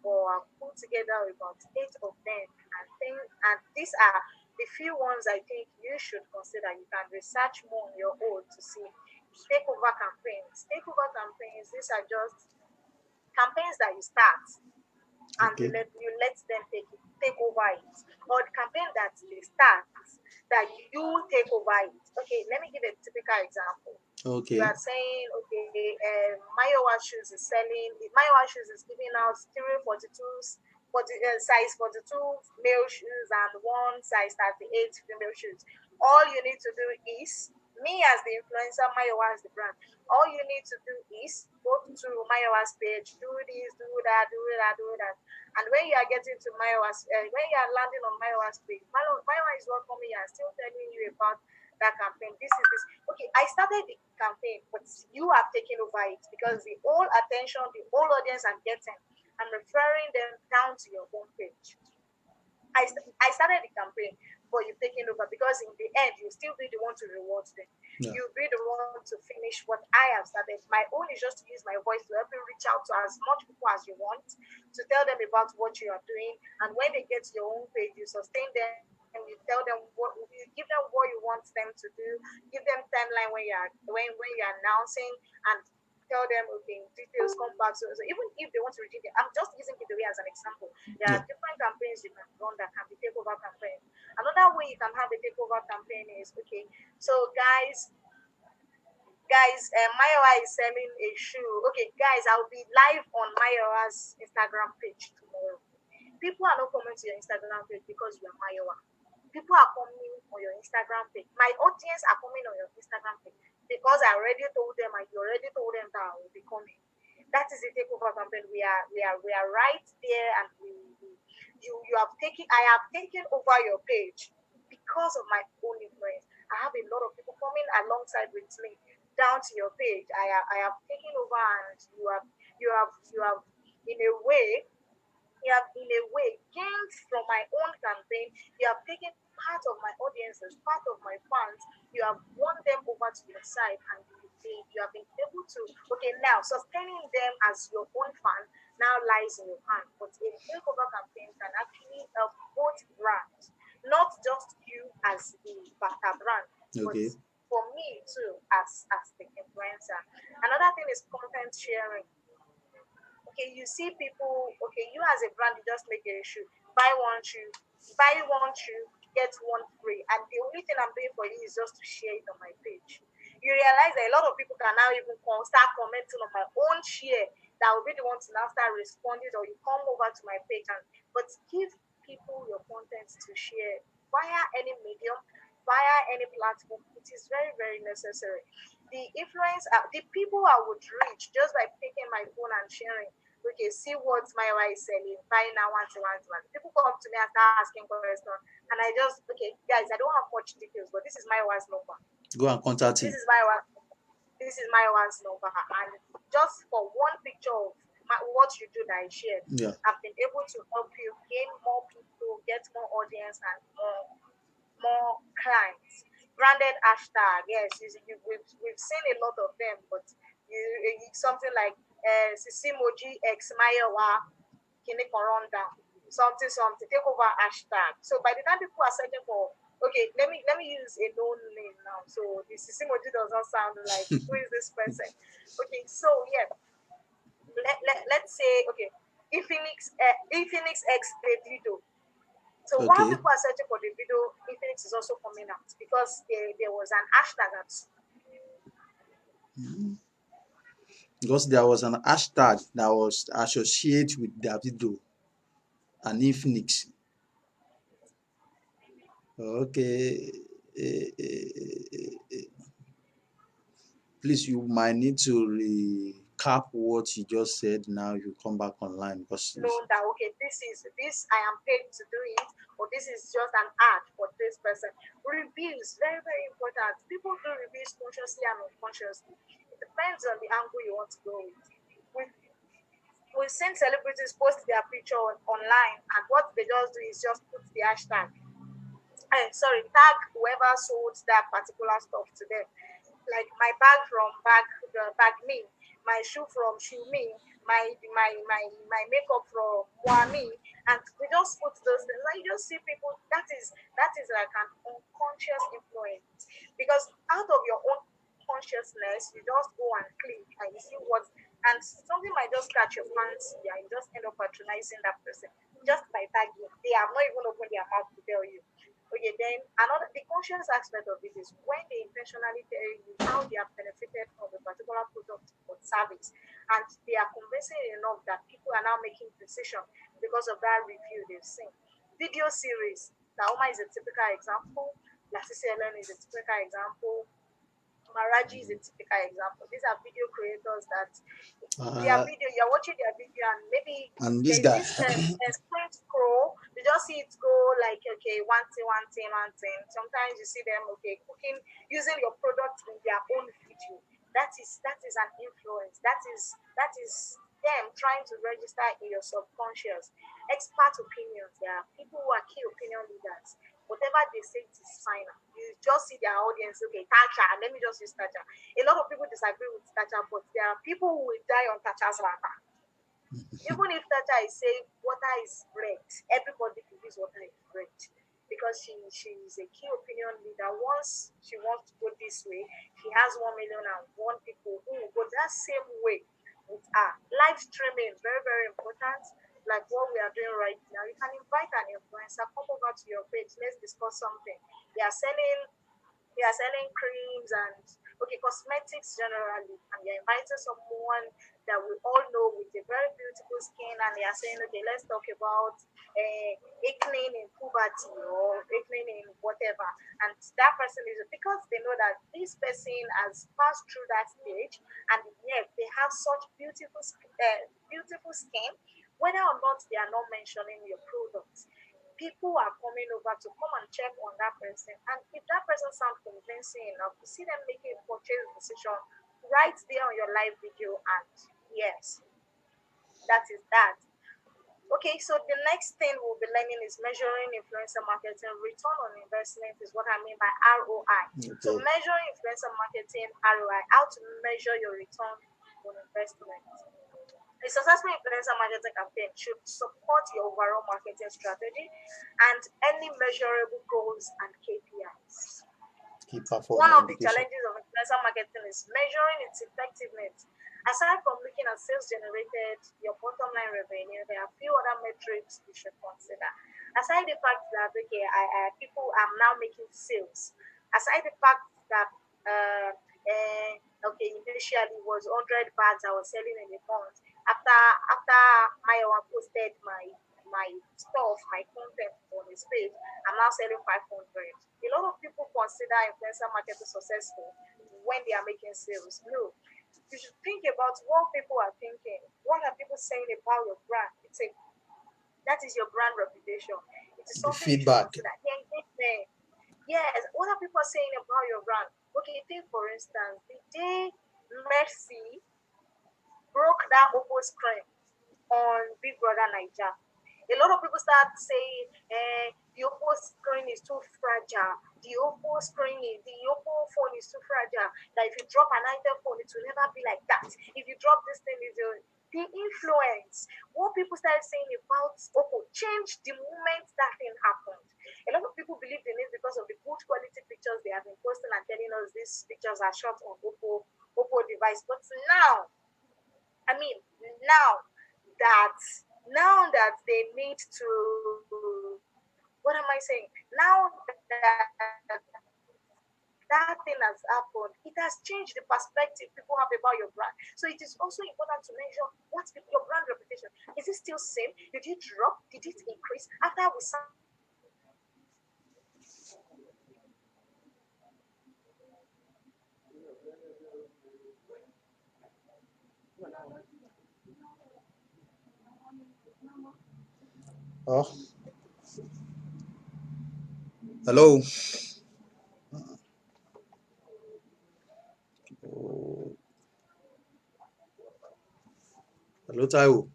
but I've put together about eight of them. And these are the few ones I think you should consider. You can research more on your own to see. Takeover campaigns. Takeover campaigns, these are just campaigns that you start and Okay. let them take over it, or the campaign that they start that you take over it. Okay, let me give a typical example. You Okay. are saying, okay, Mayowa shoes is selling. Mayowa shoes is giving out three 42s, size 42 male shoes and one size 38 female shoes. All you need to do is, me as the influencer, Mayowa as the brand, all you need to do is go to Mayowa's page, do this, do that, do that, do that. And when you are getting to Mayowa's, when you are landing on Mayowa's page, Mayowa is welcoming you and still telling you about that campaign. This is this. Okay, I started the campaign, but you have taken over it because the whole attention, the whole audience I'm getting, I'm referring them down to your homepage. I started the campaign, but you've taken over because in the end, you still be the one to reward them. Yeah. You'll be the one to finish what I have started. My own is just to use my voice to help you reach out to as much people as you want, to tell them about what you are doing. And when they get to your own page, you sustain them. You tell them you give them what you want them to do. Give them timeline when you're announcing, and tell them, okay, details come back. So even if they want to redeem it, I'm just using giveaway as an example. There Yeah. are different campaigns you can run that can be takeover campaign. Another way you can have a takeover campaign is, okay, so Mayowa is selling a shoe. Okay, guys, I'll be live on Mayowa's Instagram page tomorrow. People are not coming to your Instagram page because you are Mayowa. People are coming on your Instagram page. My audience are coming on your Instagram page because I already told them and you already told them that I will be coming. That is the takeover campaign. We are right there, and you have taken I have taken over your page because of my own influence. I have a lot of people coming alongside with me down to your page. I have taken over, and you have in a way gained from my own campaign. You have taken part of my audiences, part of my fans. You have won them over to your side, and you have been able to, okay, now sustaining them as your own fan now lies in your hand. But a takeover campaign can actually help both brands, not just you as the Bata brand, but Okay. for me too as the influencer. Another thing is content sharing. Okay, you see people, okay, you as a brand, you just make a shoe, buy one shoe, get one free. And the only thing I'm doing for you is just to share it on my page. You realize that a lot of people can now even start commenting on my own share, that will be the one to now start responding, or you come over to my page. And but give people your content to share via any medium, via any platform. It is very, very necessary. The people I would reach just by picking my phone and sharing, okay, see what my wife is selling, buy now, one. People come to me and start asking questions, and I just, okay, guys, I don't have much details, but this is my wife's number. Go and contact This him. is my wife. This is my wife's number, and just for one picture of what you do that I shared, Yeah. I've been able to help you gain more people, get more audience, and more clients. Branded hashtag, yes, we've seen a lot of them, but something like Sisimoji X Mayowa Kini run down, something something, take over hashtag. So by the time people are searching for, okay, let me use a known name now. So the Sisimoji does not sound like who is this person? Okay, so yeah, let's say okay, Infinix X Davido. So while Okay. people are searching for the video, Infinix is also coming out because there was an hashtag that Because there was an hashtag that was associated with Davido and Infinix. Okay. Please, you might need to recap what you just said now. You come back online because known that okay, this I am paid to do it, or this is just an ad for this person. Reviews, very, very important. People do reviews consciously and unconsciously. It depends on the angle you want to go with. We've, we've seen celebrities post their picture online, and what they just do is just put the hashtag. Sorry, tag whoever sold that particular stuff to them, like my bag from bag me, my shoe from shoe me, my makeup from moi me, and we just put those things. And you just see people. That is like an unconscious influence, because out of your own consciousness, you just go and click and you see what, and something might just catch your fancy and you just end up patronizing that person just by tagging. They have not even opened their mouth to tell you. Okay, then another the conscious aspect of it is when they intentionally tell you how they have benefited from a particular product or service, and they are convincing enough that people are now making decision because of that review they've seen. Video series, Naoma is a typical example. Lasisi Ellen is a typical example. Maraji is a typical example. These are video creators that their uh, video, you're watching their video, and maybe and this there's guy. this sprint scroll. You just see it go like, okay, one thing, one thing, one thing. Sometimes you see them, okay, cooking, using your product in their own video. That is an influence. That is them trying to register in your subconscious. Expert opinions. There are people who are key opinion leaders. Whatever they say, it is final. You just see their audience, okay, Tacha, let me just use Tacha. A lot of people disagree with Tacha, but there are people who will die on Tacha's matter. Even if Tacha is saying water is red, everybody believes water is red because she is a key opinion leader. Once she wants to go this way, she has 1 million and one people who will go that same way with her. Live streaming, very, very important. Like what we are doing right now, you can invite an influencer, come over to your page, let's discuss something. They are selling creams and okay cosmetics generally, and you're inviting someone that we all know with a very beautiful skin, and they are saying, okay, let's talk about acne in puberty or acne in whatever, and that person is because they know that this person has passed through that stage, and yet they have such beautiful skin, whether or not they are not mentioning your products. People are coming over to come and check on that person. And if that person sounds convincing enough, you see them making a purchase decision right there on your live video. And yes, that is that. Okay, so the next thing we'll be learning is measuring influencer marketing. Return on investment is what I mean by ROI. So Okay. measuring influencer marketing ROI, how to measure your return on investment. A successful influencer marketing campaign should support your overall marketing strategy and any measurable goals and KPIs. Key One performance of the indication. challenges of influencer marketing is measuring its effectiveness. Aside from looking at sales generated, your bottom line revenue, there are a few other metrics you should consider. Aside the fact that okay, people are now making sales. Aside the fact that okay, initially it was 100 bags I was selling in a month. After Mayowa posted my stuff, my content on his page, I'm now selling 500. A lot of people consider influencer marketing successful when they are making sales. No, you should think about what people are thinking. What are people saying about your brand? That is your brand reputation. It is The something you should feedback. consider. The engagement. Yes, what are people saying about your brand? Okay, take for instance, the day Mercy broke that Oppo screen on Big Brother Niger. A lot of people start saying, the Oppo screen is too fragile. fragile. The Oppo screen is the Oppo phone is too fragile. That if you drop an item phone, it will never be like that. If you drop this thing, it will the influence. What people started saying about Oppo changed the moment that thing happened. A lot of people believed in it because of the good quality pictures they have been posting and telling us these pictures are shot on Oppo device. But now, I mean, now that now that they need to, what am I saying? Now that that thing has happened, it has changed the perspective people have about your brand. So it is also important to measure what's your brand reputation. Is it still same? Did it drop? Did it increase? After we saw Oh, hello. Oh, hello, Taiwo.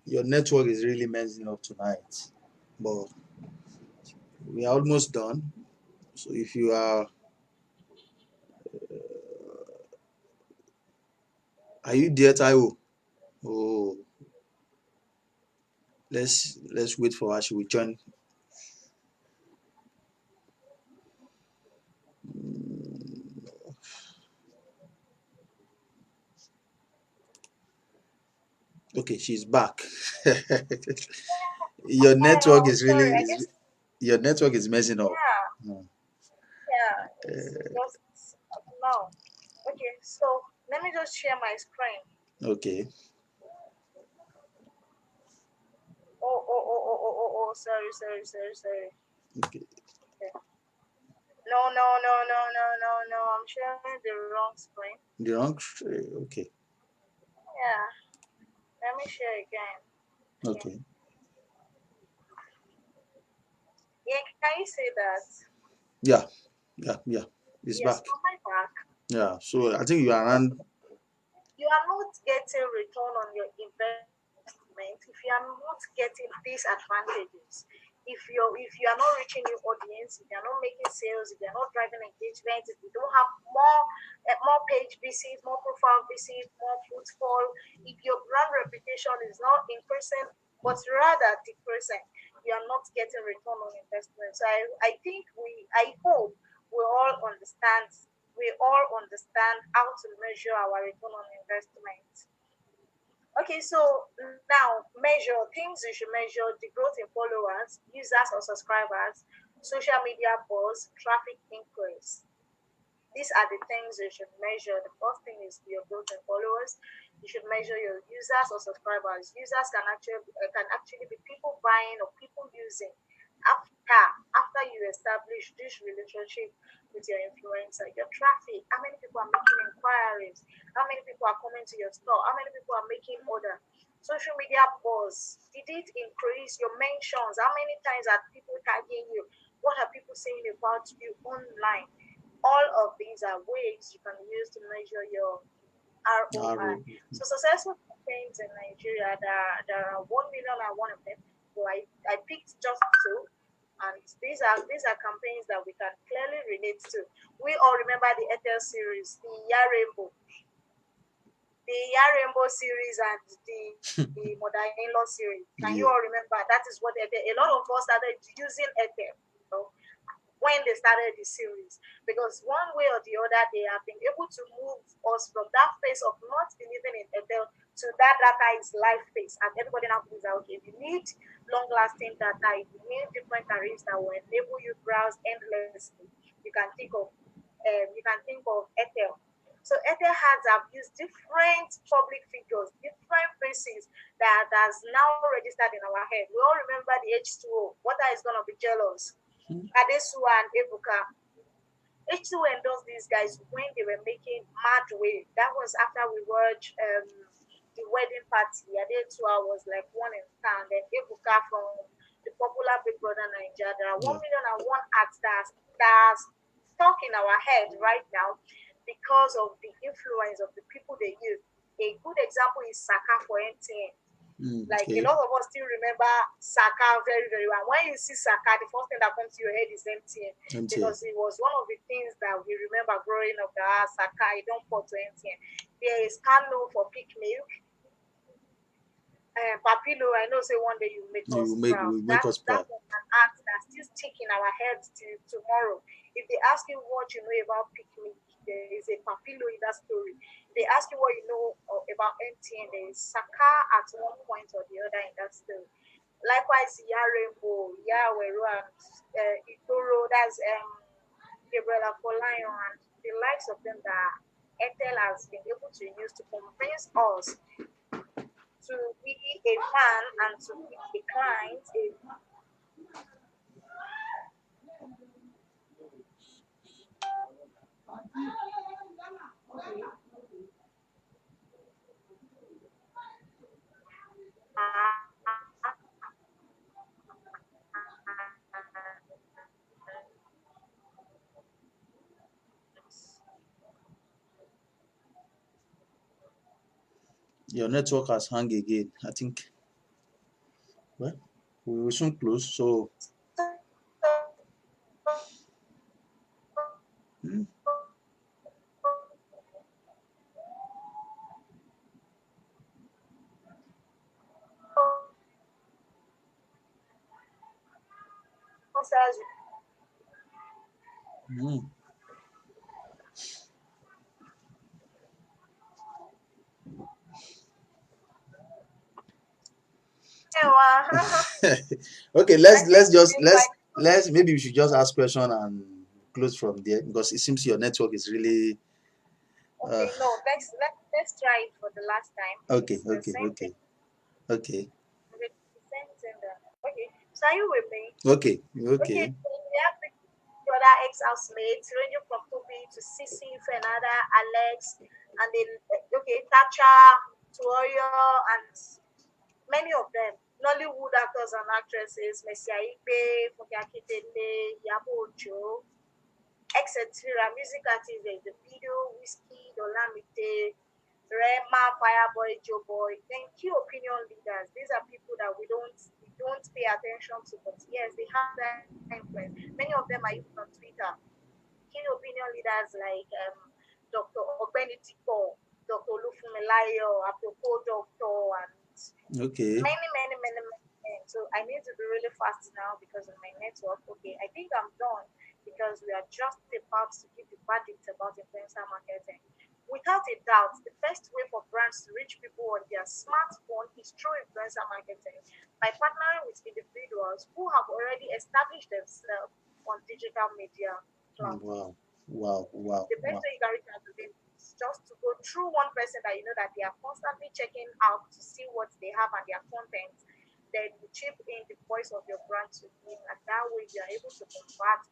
Your network is really messing up tonight, but we are almost done. So if you are you there, Taiwo? Oh, let's wait for her. She will join. Okay, she's back. Your network Hello, is really sorry, I is guess your network is messing up. yeah, Hmm. yeah, it's just no. Okay, so let me just share my screen. Okay, Oh, sorry. okay. Okay. No, no, no, no, no, no, no. I'm sharing the wrong screen. The wrong. Okay, Yeah, let me share again. Okay. okay. Yeah, can you say that? Yeah, yeah. It's Yes, back. on my back. Yeah. So I think you are around. You are not getting return on your investment if you are not getting these advantages. If you are not reaching new audience, if you are not making sales, if you are not driving engagement, if you don't have more page visits, more profile visits, more footfall, if your brand reputation is not increasing but rather decreasing, you are not getting return on investment. So I think I hope we all understand how to measure our return on investment. Okay, so now measure things you should measure: the growth in followers, users or subscribers, social media buzz, traffic increase. These are the things you should measure. The first thing is your growth in followers. You should measure your users or subscribers. Users can actually be people buying or people using after you establish this relationship with your influencer. Your traffic, how many people are making inquiries, how many people are coming to your store, how many people are making order. Social media buzz, did it increase your mentions? How many times are people tagging you? What are people saying about you online? All of these are ways you can use to measure your ROI. Arrow. So successful campaigns in Nigeria, there are 1 million and one of them. So I picked just two, and these are campaigns that we can clearly relate to. We all remember the Ethel series, the Ya Rainbow series, and the Mother-in-law series. Can you Yeah. all remember? That is what Ethel, a lot of us started using Ethel. When they started the series, because one way or the other they have been able to move us from that phase of not believing in Ethel to that data is life phase, and everybody now believes that okay, if you need long lasting data, if you need different tariffs that will enable you browse endlessly, you can think of Ethel. So Ethel has have used different public figures, different faces that has now registered in our head. We all remember the H2O. Water is gonna be jealous. Adesua and Ebuka. H2 endorsed these guys when they were making Mad Way. That was after we watched the wedding party. Adesua was like one in town. Then Ebuka from the popular Big Brother Nigeria. There are Yeah. 1 million and one acts that's stuck in our head right now because of the influence of the people they use. A good example is Saka for MTN. Like a Okay. lot of us still remember Saka very, very well. When you see Saka, the first thing that comes to your head is MTN MTN. because it was one of the things that we remember growing up. That Saka, you don't port to MTN. There is Kano for Pick Milk. Papilo, I know say one day you make You us make proud. will make us That proud. was an act that's still stick in our heads till tomorrow. If they ask you what you know about picnic, there is a Papilo in that story. If they ask you what you know about MTN, there is Saka at one point or the other in that story. Likewise, Ya Rainbow, Ya Wero, and Itoro, that's Gabriela Folayon, and the likes of them that Ethel has been able to use to convince us to be a fan and to be a client. Your network has hung again. I think well, we will soon close. So mm, mm. Okay, I seem to be like, let's maybe we should just ask question and close from there because it seems your network is really uh okay, no, let's try it for the last time. okay, It's the okay, same thing. okay, okay, The same thing. Okay, so are you with me? okay, Okay, okay. so we have the other ex-housemates ranging from Toby to Sisi, Fernanda, Alex, and then okay, Tacha, Tuoyo, and many of them. Nollywood actors and actresses, Messia Igbe, Funke Akindele, Yabo Ojo, etc. Music artists, there's the video, Whiskey, Olamide, Rema, Fireboy, Joe Boy. Then key opinion leaders. These are people that we don't pay attention to, but yes, they have that influence. Many of them are even on Twitter. Key opinion leaders like Dr. Ogbeni Tiko, Dr. Olufumelayo, Apropos Doctor, and Okay. many. So I need to be really fast now because of my network. Okay, I think I'm done because we are just about to give the verdict about influencer marketing. Without a doubt, the best way for brands to reach people on their smartphone is through influencer marketing by partnering with individuals who have already established themselves on digital media platforms. Wow. Wow. Wow. The best Wow. way you can reach out to them is just to go through one person that you know that they are constantly checking out to see what they have and their content. Then you chip in the voice of your brand to him, and that way you are able to convert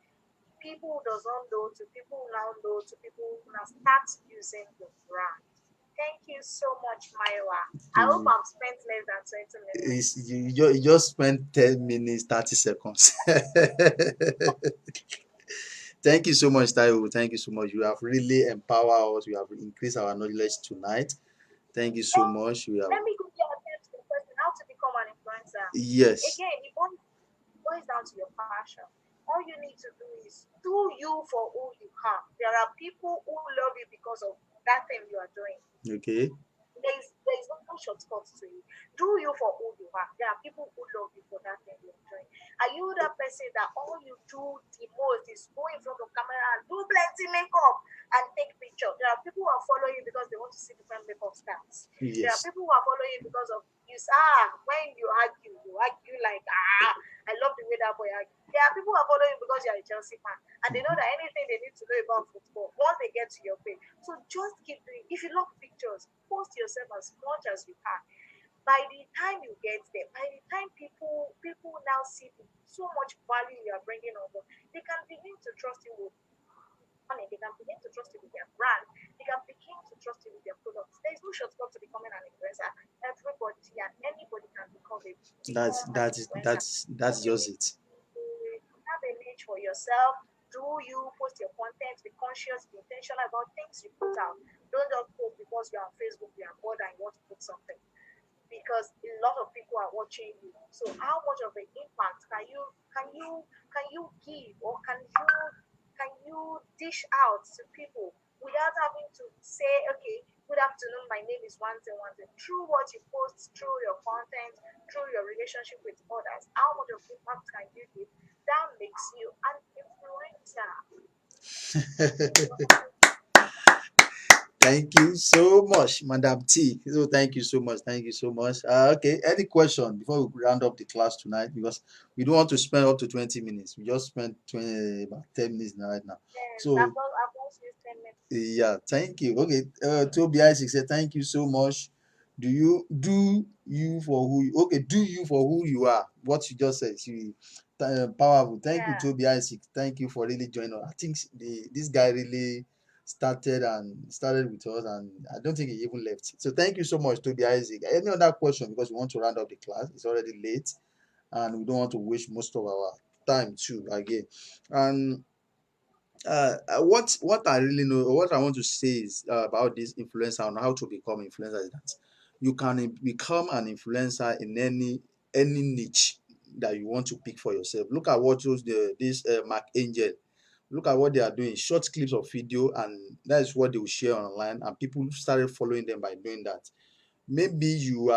people who does not know to people who now know to people who now start using your brand. Thank you so much, Maiwa. I hope You, I've spent less than 20 minutes. you just spent 10 minutes 30 seconds. Thank you so much, Taiwo. Thank you so much. You have really empowered us. You have increased our knowledge tonight. Thank you so And much. We have let me quickly attempt the question how to become an influencer. yes. Again, it boils down to your passion. All you need to do is do you for who you are. There are people who love you because of that thing you are doing. Okay. There is no shortcut to it. Do you for who you are. There are people who love you for that thing you're doing. Are you that person that all you do the most is go in front of camera and do plenty makeup and take pictures? There are people who are following you because they want to see different makeup styles. There are Yes. people who are following you because of you. When you argue like I love the way that boy argue. There are people who are following you because you are a Chelsea fan and they know Mhm. that anything they need to know about football once they get to your page. So just keep doing. If you love pictures, post yourself as much as you can. By the time you get there, by the time people now see so much value you are bringing over, they can begin to trust you with money. They can begin to trust you with their brand. They can begin to trust you with their products. There is no shortcut to becoming an influencer. Everybody and anybody can That's become an that's influencer. that's Have a just niche, it. have a niche for yourself. Do you post your content? Be conscious, be intentional about things you put out. Don't just post because you're on Facebook, you're bored and you want to put something. because a lot of people are watching you. So how much of an impact can you give, or can you dish out to people without having to say, okay, good afternoon, my name is one thing, one thing. Through what you post, through your content, through your relationship with others, how much of impact can you give? That makes you an influencer. Thank you so much, Madam T. So thank you so much. Thank you so much. Okay, any question before we round up the class tonight? Because we don't want to spend up to 20 minutes. We just spent 20, about 10 minutes now, right now. Yes, So I've lost you 10 minutes. yeah, thank you. Okay, Toby Isaac said, thank you so much. Do you for who you, okay, do you for who you are? What you just said, powerful. Thank you, Yeah. Toby Isaac. Thank you for really joining us. I think this guy really started with us, and I don't think he even left. So thank you so much, Toby Isaac. Any other question? Because we want to round up the class. It's already late, and we don't want to waste most of our time too again. And what I really know, or what I want to say is about this influencer and how to become influencer is that you can become an influencer in any niche that you want to pick for yourself. Look at what those this Mark Angel. Look at what they are doing, short clips of video, and that is what they will share online, and people started following them by doing that. Maybe you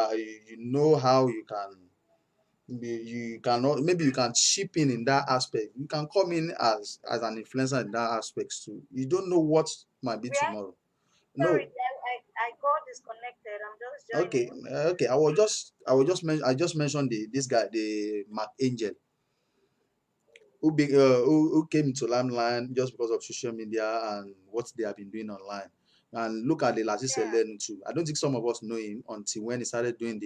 know how you can you cannot, maybe you can chip in that aspect. You can come in as an influencer in that aspect too. You don't know what might be Where? tomorrow. Sorry, No. I got disconnected. I'm just Okay. joining. Okay, I just mentioned this guy, the Mark Angel, who came into limelight just because of social media and what they have been doing online. And look at the Lasisi Yeah. Elenu too. I don't think some of us know him until when he started doing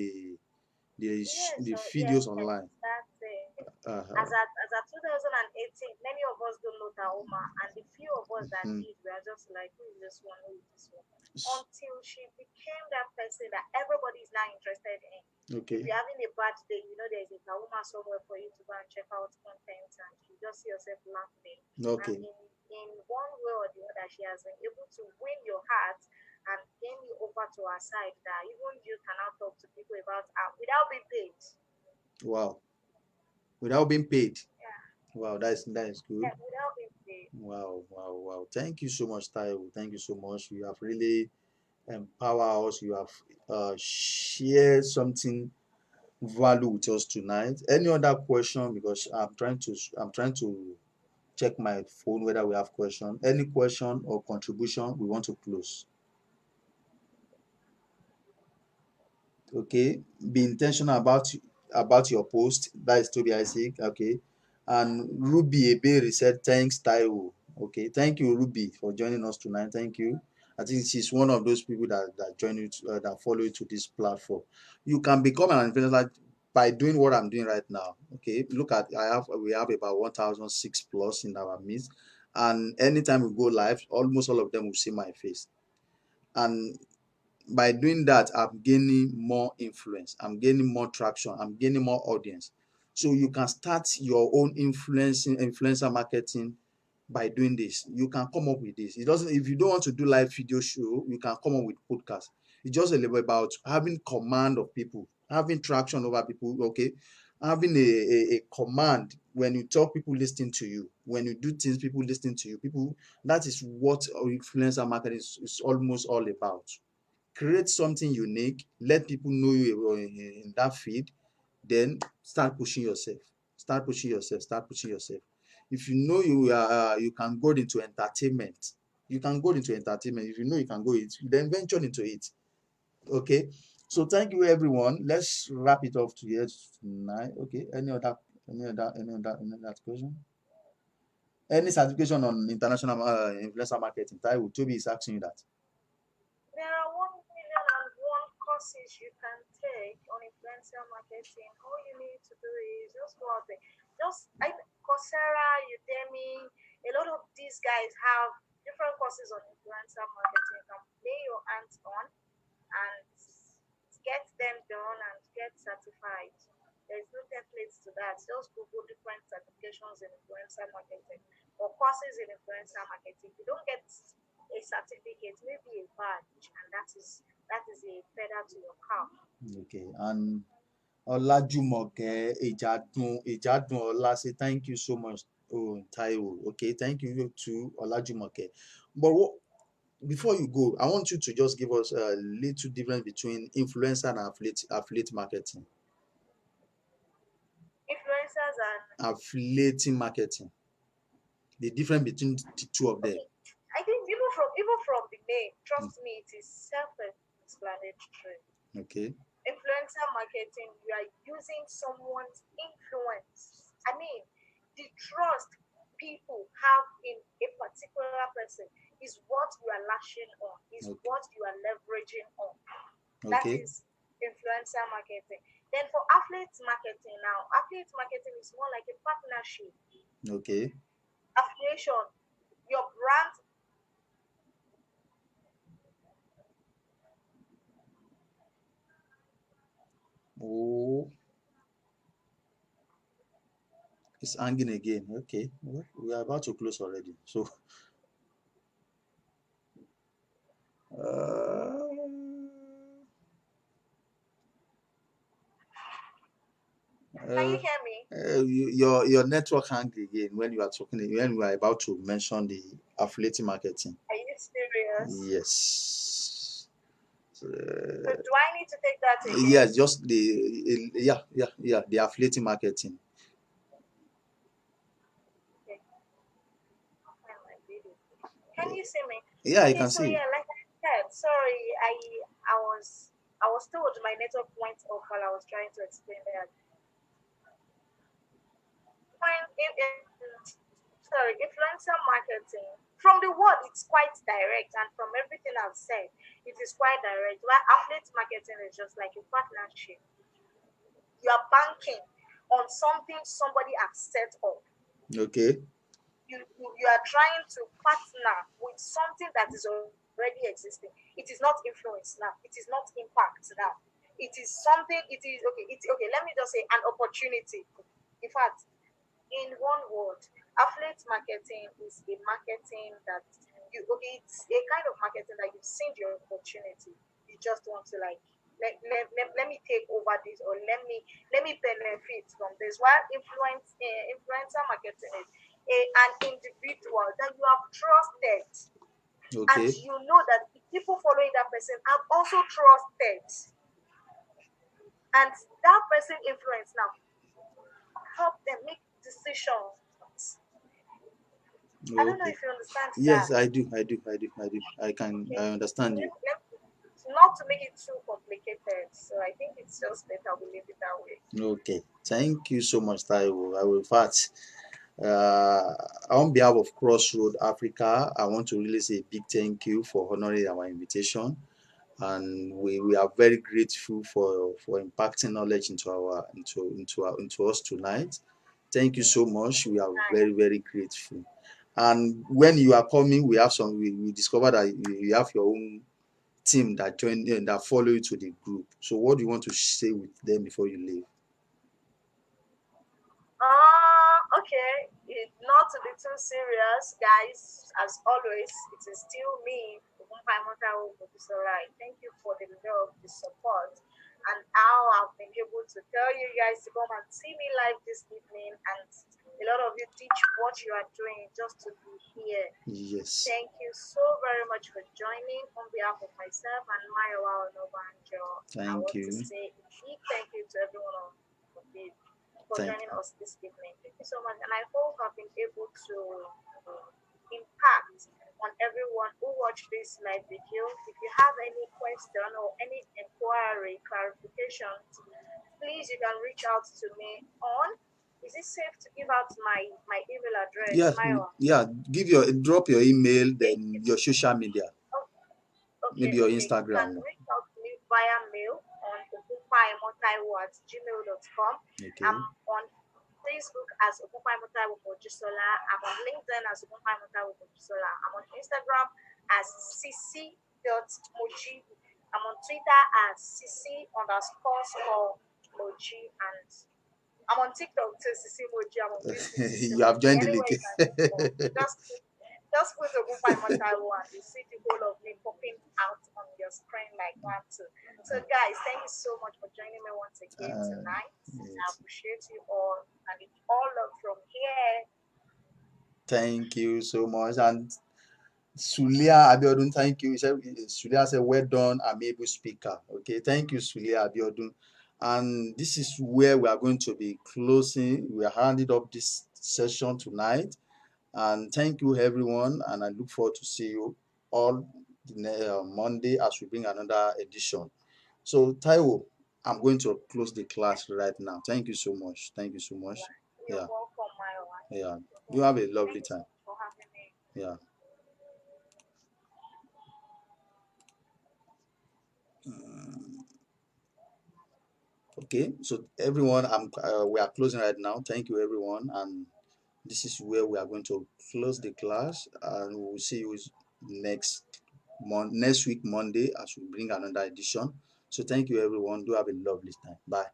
Yes, the yes, videos online. that's it. As Uh-huh. at 2018, many of us don't know Taoma, and the few of us that Mhm. did, we are just like, who is this one? Who is this one? Until she became that person that everybody is now interested in. If Okay. you're having a bad day, there's a Taoma somewhere for you to go and check out content, and you just see yourself laughing. And Okay. in one way or the other, she has been able to win your heart and gain you over to her side, that even you can now talk to people about her without being paid. Wow. Without being paid. Yeah, Wow, that is good. yeah, without being paid. Wow, wow, wow. Thank you so much, Taiwo. Thank you so much. You have really empowered us. You have shared something value with us tonight. Any other question? Because I'm trying to check my phone whether we have question. Any question or contribution? We want to close. Okay, be intentional about your post. That is Toby Isaac. Okay, and Ruby Ebere said thanks, Taiwo. Okay, thank you, Ruby, for joining us tonight. Thank you. I think she's one of those people that join you that follow you to this platform. You can become an influencer by doing what I'm doing right now. Okay, look at we have about 1,006 plus in our midst, and anytime we go live, almost all of them will see my face. And by doing that, I'm gaining more influence, I'm gaining more traction, I'm gaining more audience. So you can start your own influencer marketing by doing this. You can come up with this. It doesn't, if you don't want to do live video show, you can come up with podcast. It's just a little about having command of people, having traction over people. Okay, having a command. When you talk, people listening to you. When you do things, people listening to you. People, that is what influencer marketing is almost all about. Create something unique, let people know you in that field, then start pushing yourself. Start pushing yourself. Start pushing yourself. If you know you can go into entertainment, you can go into entertainment. If you know you can go it, then venture into it. Okay. So thank you everyone. Let's wrap it off to here tonight. Okay. Any other question? Any certification on international influencer marketing? Taiwo, Toby is asking you that. There are 1,001 courses you can take on influencer marketing. All you need to do is just go out there. Coursera, Udemy, a lot of these guys have different courses on influencer marketing. You can lay your hands on and get them done and get certified. There's no templates to that. Just Google different certifications in influencer marketing or courses in influencer marketing. If you don't get a certificate, maybe a badge, and that is a feather to your cap. Okay. And Olajumoke Ejadun Ola say thank you so much. Oh, Taiwo. Okay, thank you to Olajumoke. But before you go, I want you to just give us a little difference between influencer and affiliate marketing. Influencers and Affiliate marketing. The difference between the two of them. okay. I think even from the name, Mm, trust me, it is self-explanatory. okay. Influencer marketing, you are using someone's influence. I mean, the trust people have in a particular person is what you are lashing on, is Okay. what you are leveraging on. That Okay. is influencer marketing. Then for affiliate marketing now, affiliate marketing is more like a partnership, Okay. affiliation. Your brand, Oh, it's hanging again. Okay. Well, we are about to close already. So, uh, can uh, you hear me? your network hang again when you are talking when you are about to mention the affiliate marketing. Are you serious? Yes. So do I need to take that Yeah, again? just the yeah the affiliate marketing. Okay, I'll find my video. Can you see me? Yeah, I Okay, can so see. yeah, like I said, sorry, I was told my network went off while I was trying to explain that. When sorry, influencer marketing. From the word, it's quite direct, and from everything I've said, it is quite direct. While affiliate marketing is just like a partnership. You are banking on something somebody has set up. Okay. You are trying to partner with something that is already existing. It is not influence now. It is not impact now. It is something. It is okay. It's okay. Let me just say an opportunity. In fact, in one word, affiliate marketing is a marketing that you okay. It's a kind of marketing that you've seen the opportunity. You just want to like let me take over this or let me benefit from this. While influencer marketing is an individual that you have trusted and Okay. you know that the people following that person have also trusted and that person influence now help them make decisions. I don't know if Okay. you understand that. Yes, I do. I do. I do. I do. I can. Okay. I understand you. Not to make it too complicated. So I think it's just better we leave it that way. Okay. Thank you so much, Taiwo. I will, in fact, uh, on behalf of Crossroad Africa, I want to really say a big thank you for honoring our invitation. And we are very grateful for impacting knowledge into us tonight. Thank you so much. We are very, very grateful. And when you are coming, we discovered that you have your own team that join that follow you to the group. So what do you want to say with them before you leave? Okay. Not to be too serious, guys. As always, it is still me, Ogunpaimo. Thank you for the love, the support, and how I've been able to tell you guys to come and see me live this evening. And a lot of you teach what you are doing just to be here. Yes. Thank you so very much for joining on behalf of myself and Mayowa Onobanjo. I Thank want to you. say a big thank you to every one of you for Thank joining us this evening. Thank you so much. And I hope I've been able to impact on everyone who watched this live video. If you have any question or any inquiry, clarifications, please you can reach out to me on. Is it safe to give out my email address, Yeah, Mayowa? yeah. Drop your email, Okay, then your social media, okay, maybe your okay. You can Instagram. reach out to me via mail on ogunpaimotaiwo@gmail.com. Okay. I'm on Facebook as Ogunpaimo Mojisola. I'm on LinkedIn as Ogunpaimo Mojisola. I'm on Instagram as cc.moji. I'm on Twitter as cc_score moji. And I'm on TikTok too, cc moji. I'm on Facebook, cc You have moji. joined the Anywhere you can league. look for. Just Just put Ogunpaimo Taiwo and you see the whole of me popping out on your screen like that too. So guys, thank you so much for joining me once again tonight. I Yes. appreciate you all and it's all up from here. Thank you so much. And Sulia Abiodun, thank you. Sulia said, well done, amiable speaker. Okay, thank you, Sulia Abiodun. And this is where we are going to be closing. We are handing up this session tonight. And thank you, everyone. And I look forward to see you all Monday as we bring another edition. So, Taiwo, I'm going to close the class right now. Thank you so much. Thank you so All much. right. You're Yeah, welcome, my wife. yeah. You're You have welcome. a Thank lovely you so time. much for having me. Yeah. Okay, so everyone, we are closing right now. Thank you, everyone, and this is where we are going to close the class, and we will see you next week Monday as we bring another edition. So thank you, everyone. Do have a lovely time. Bye.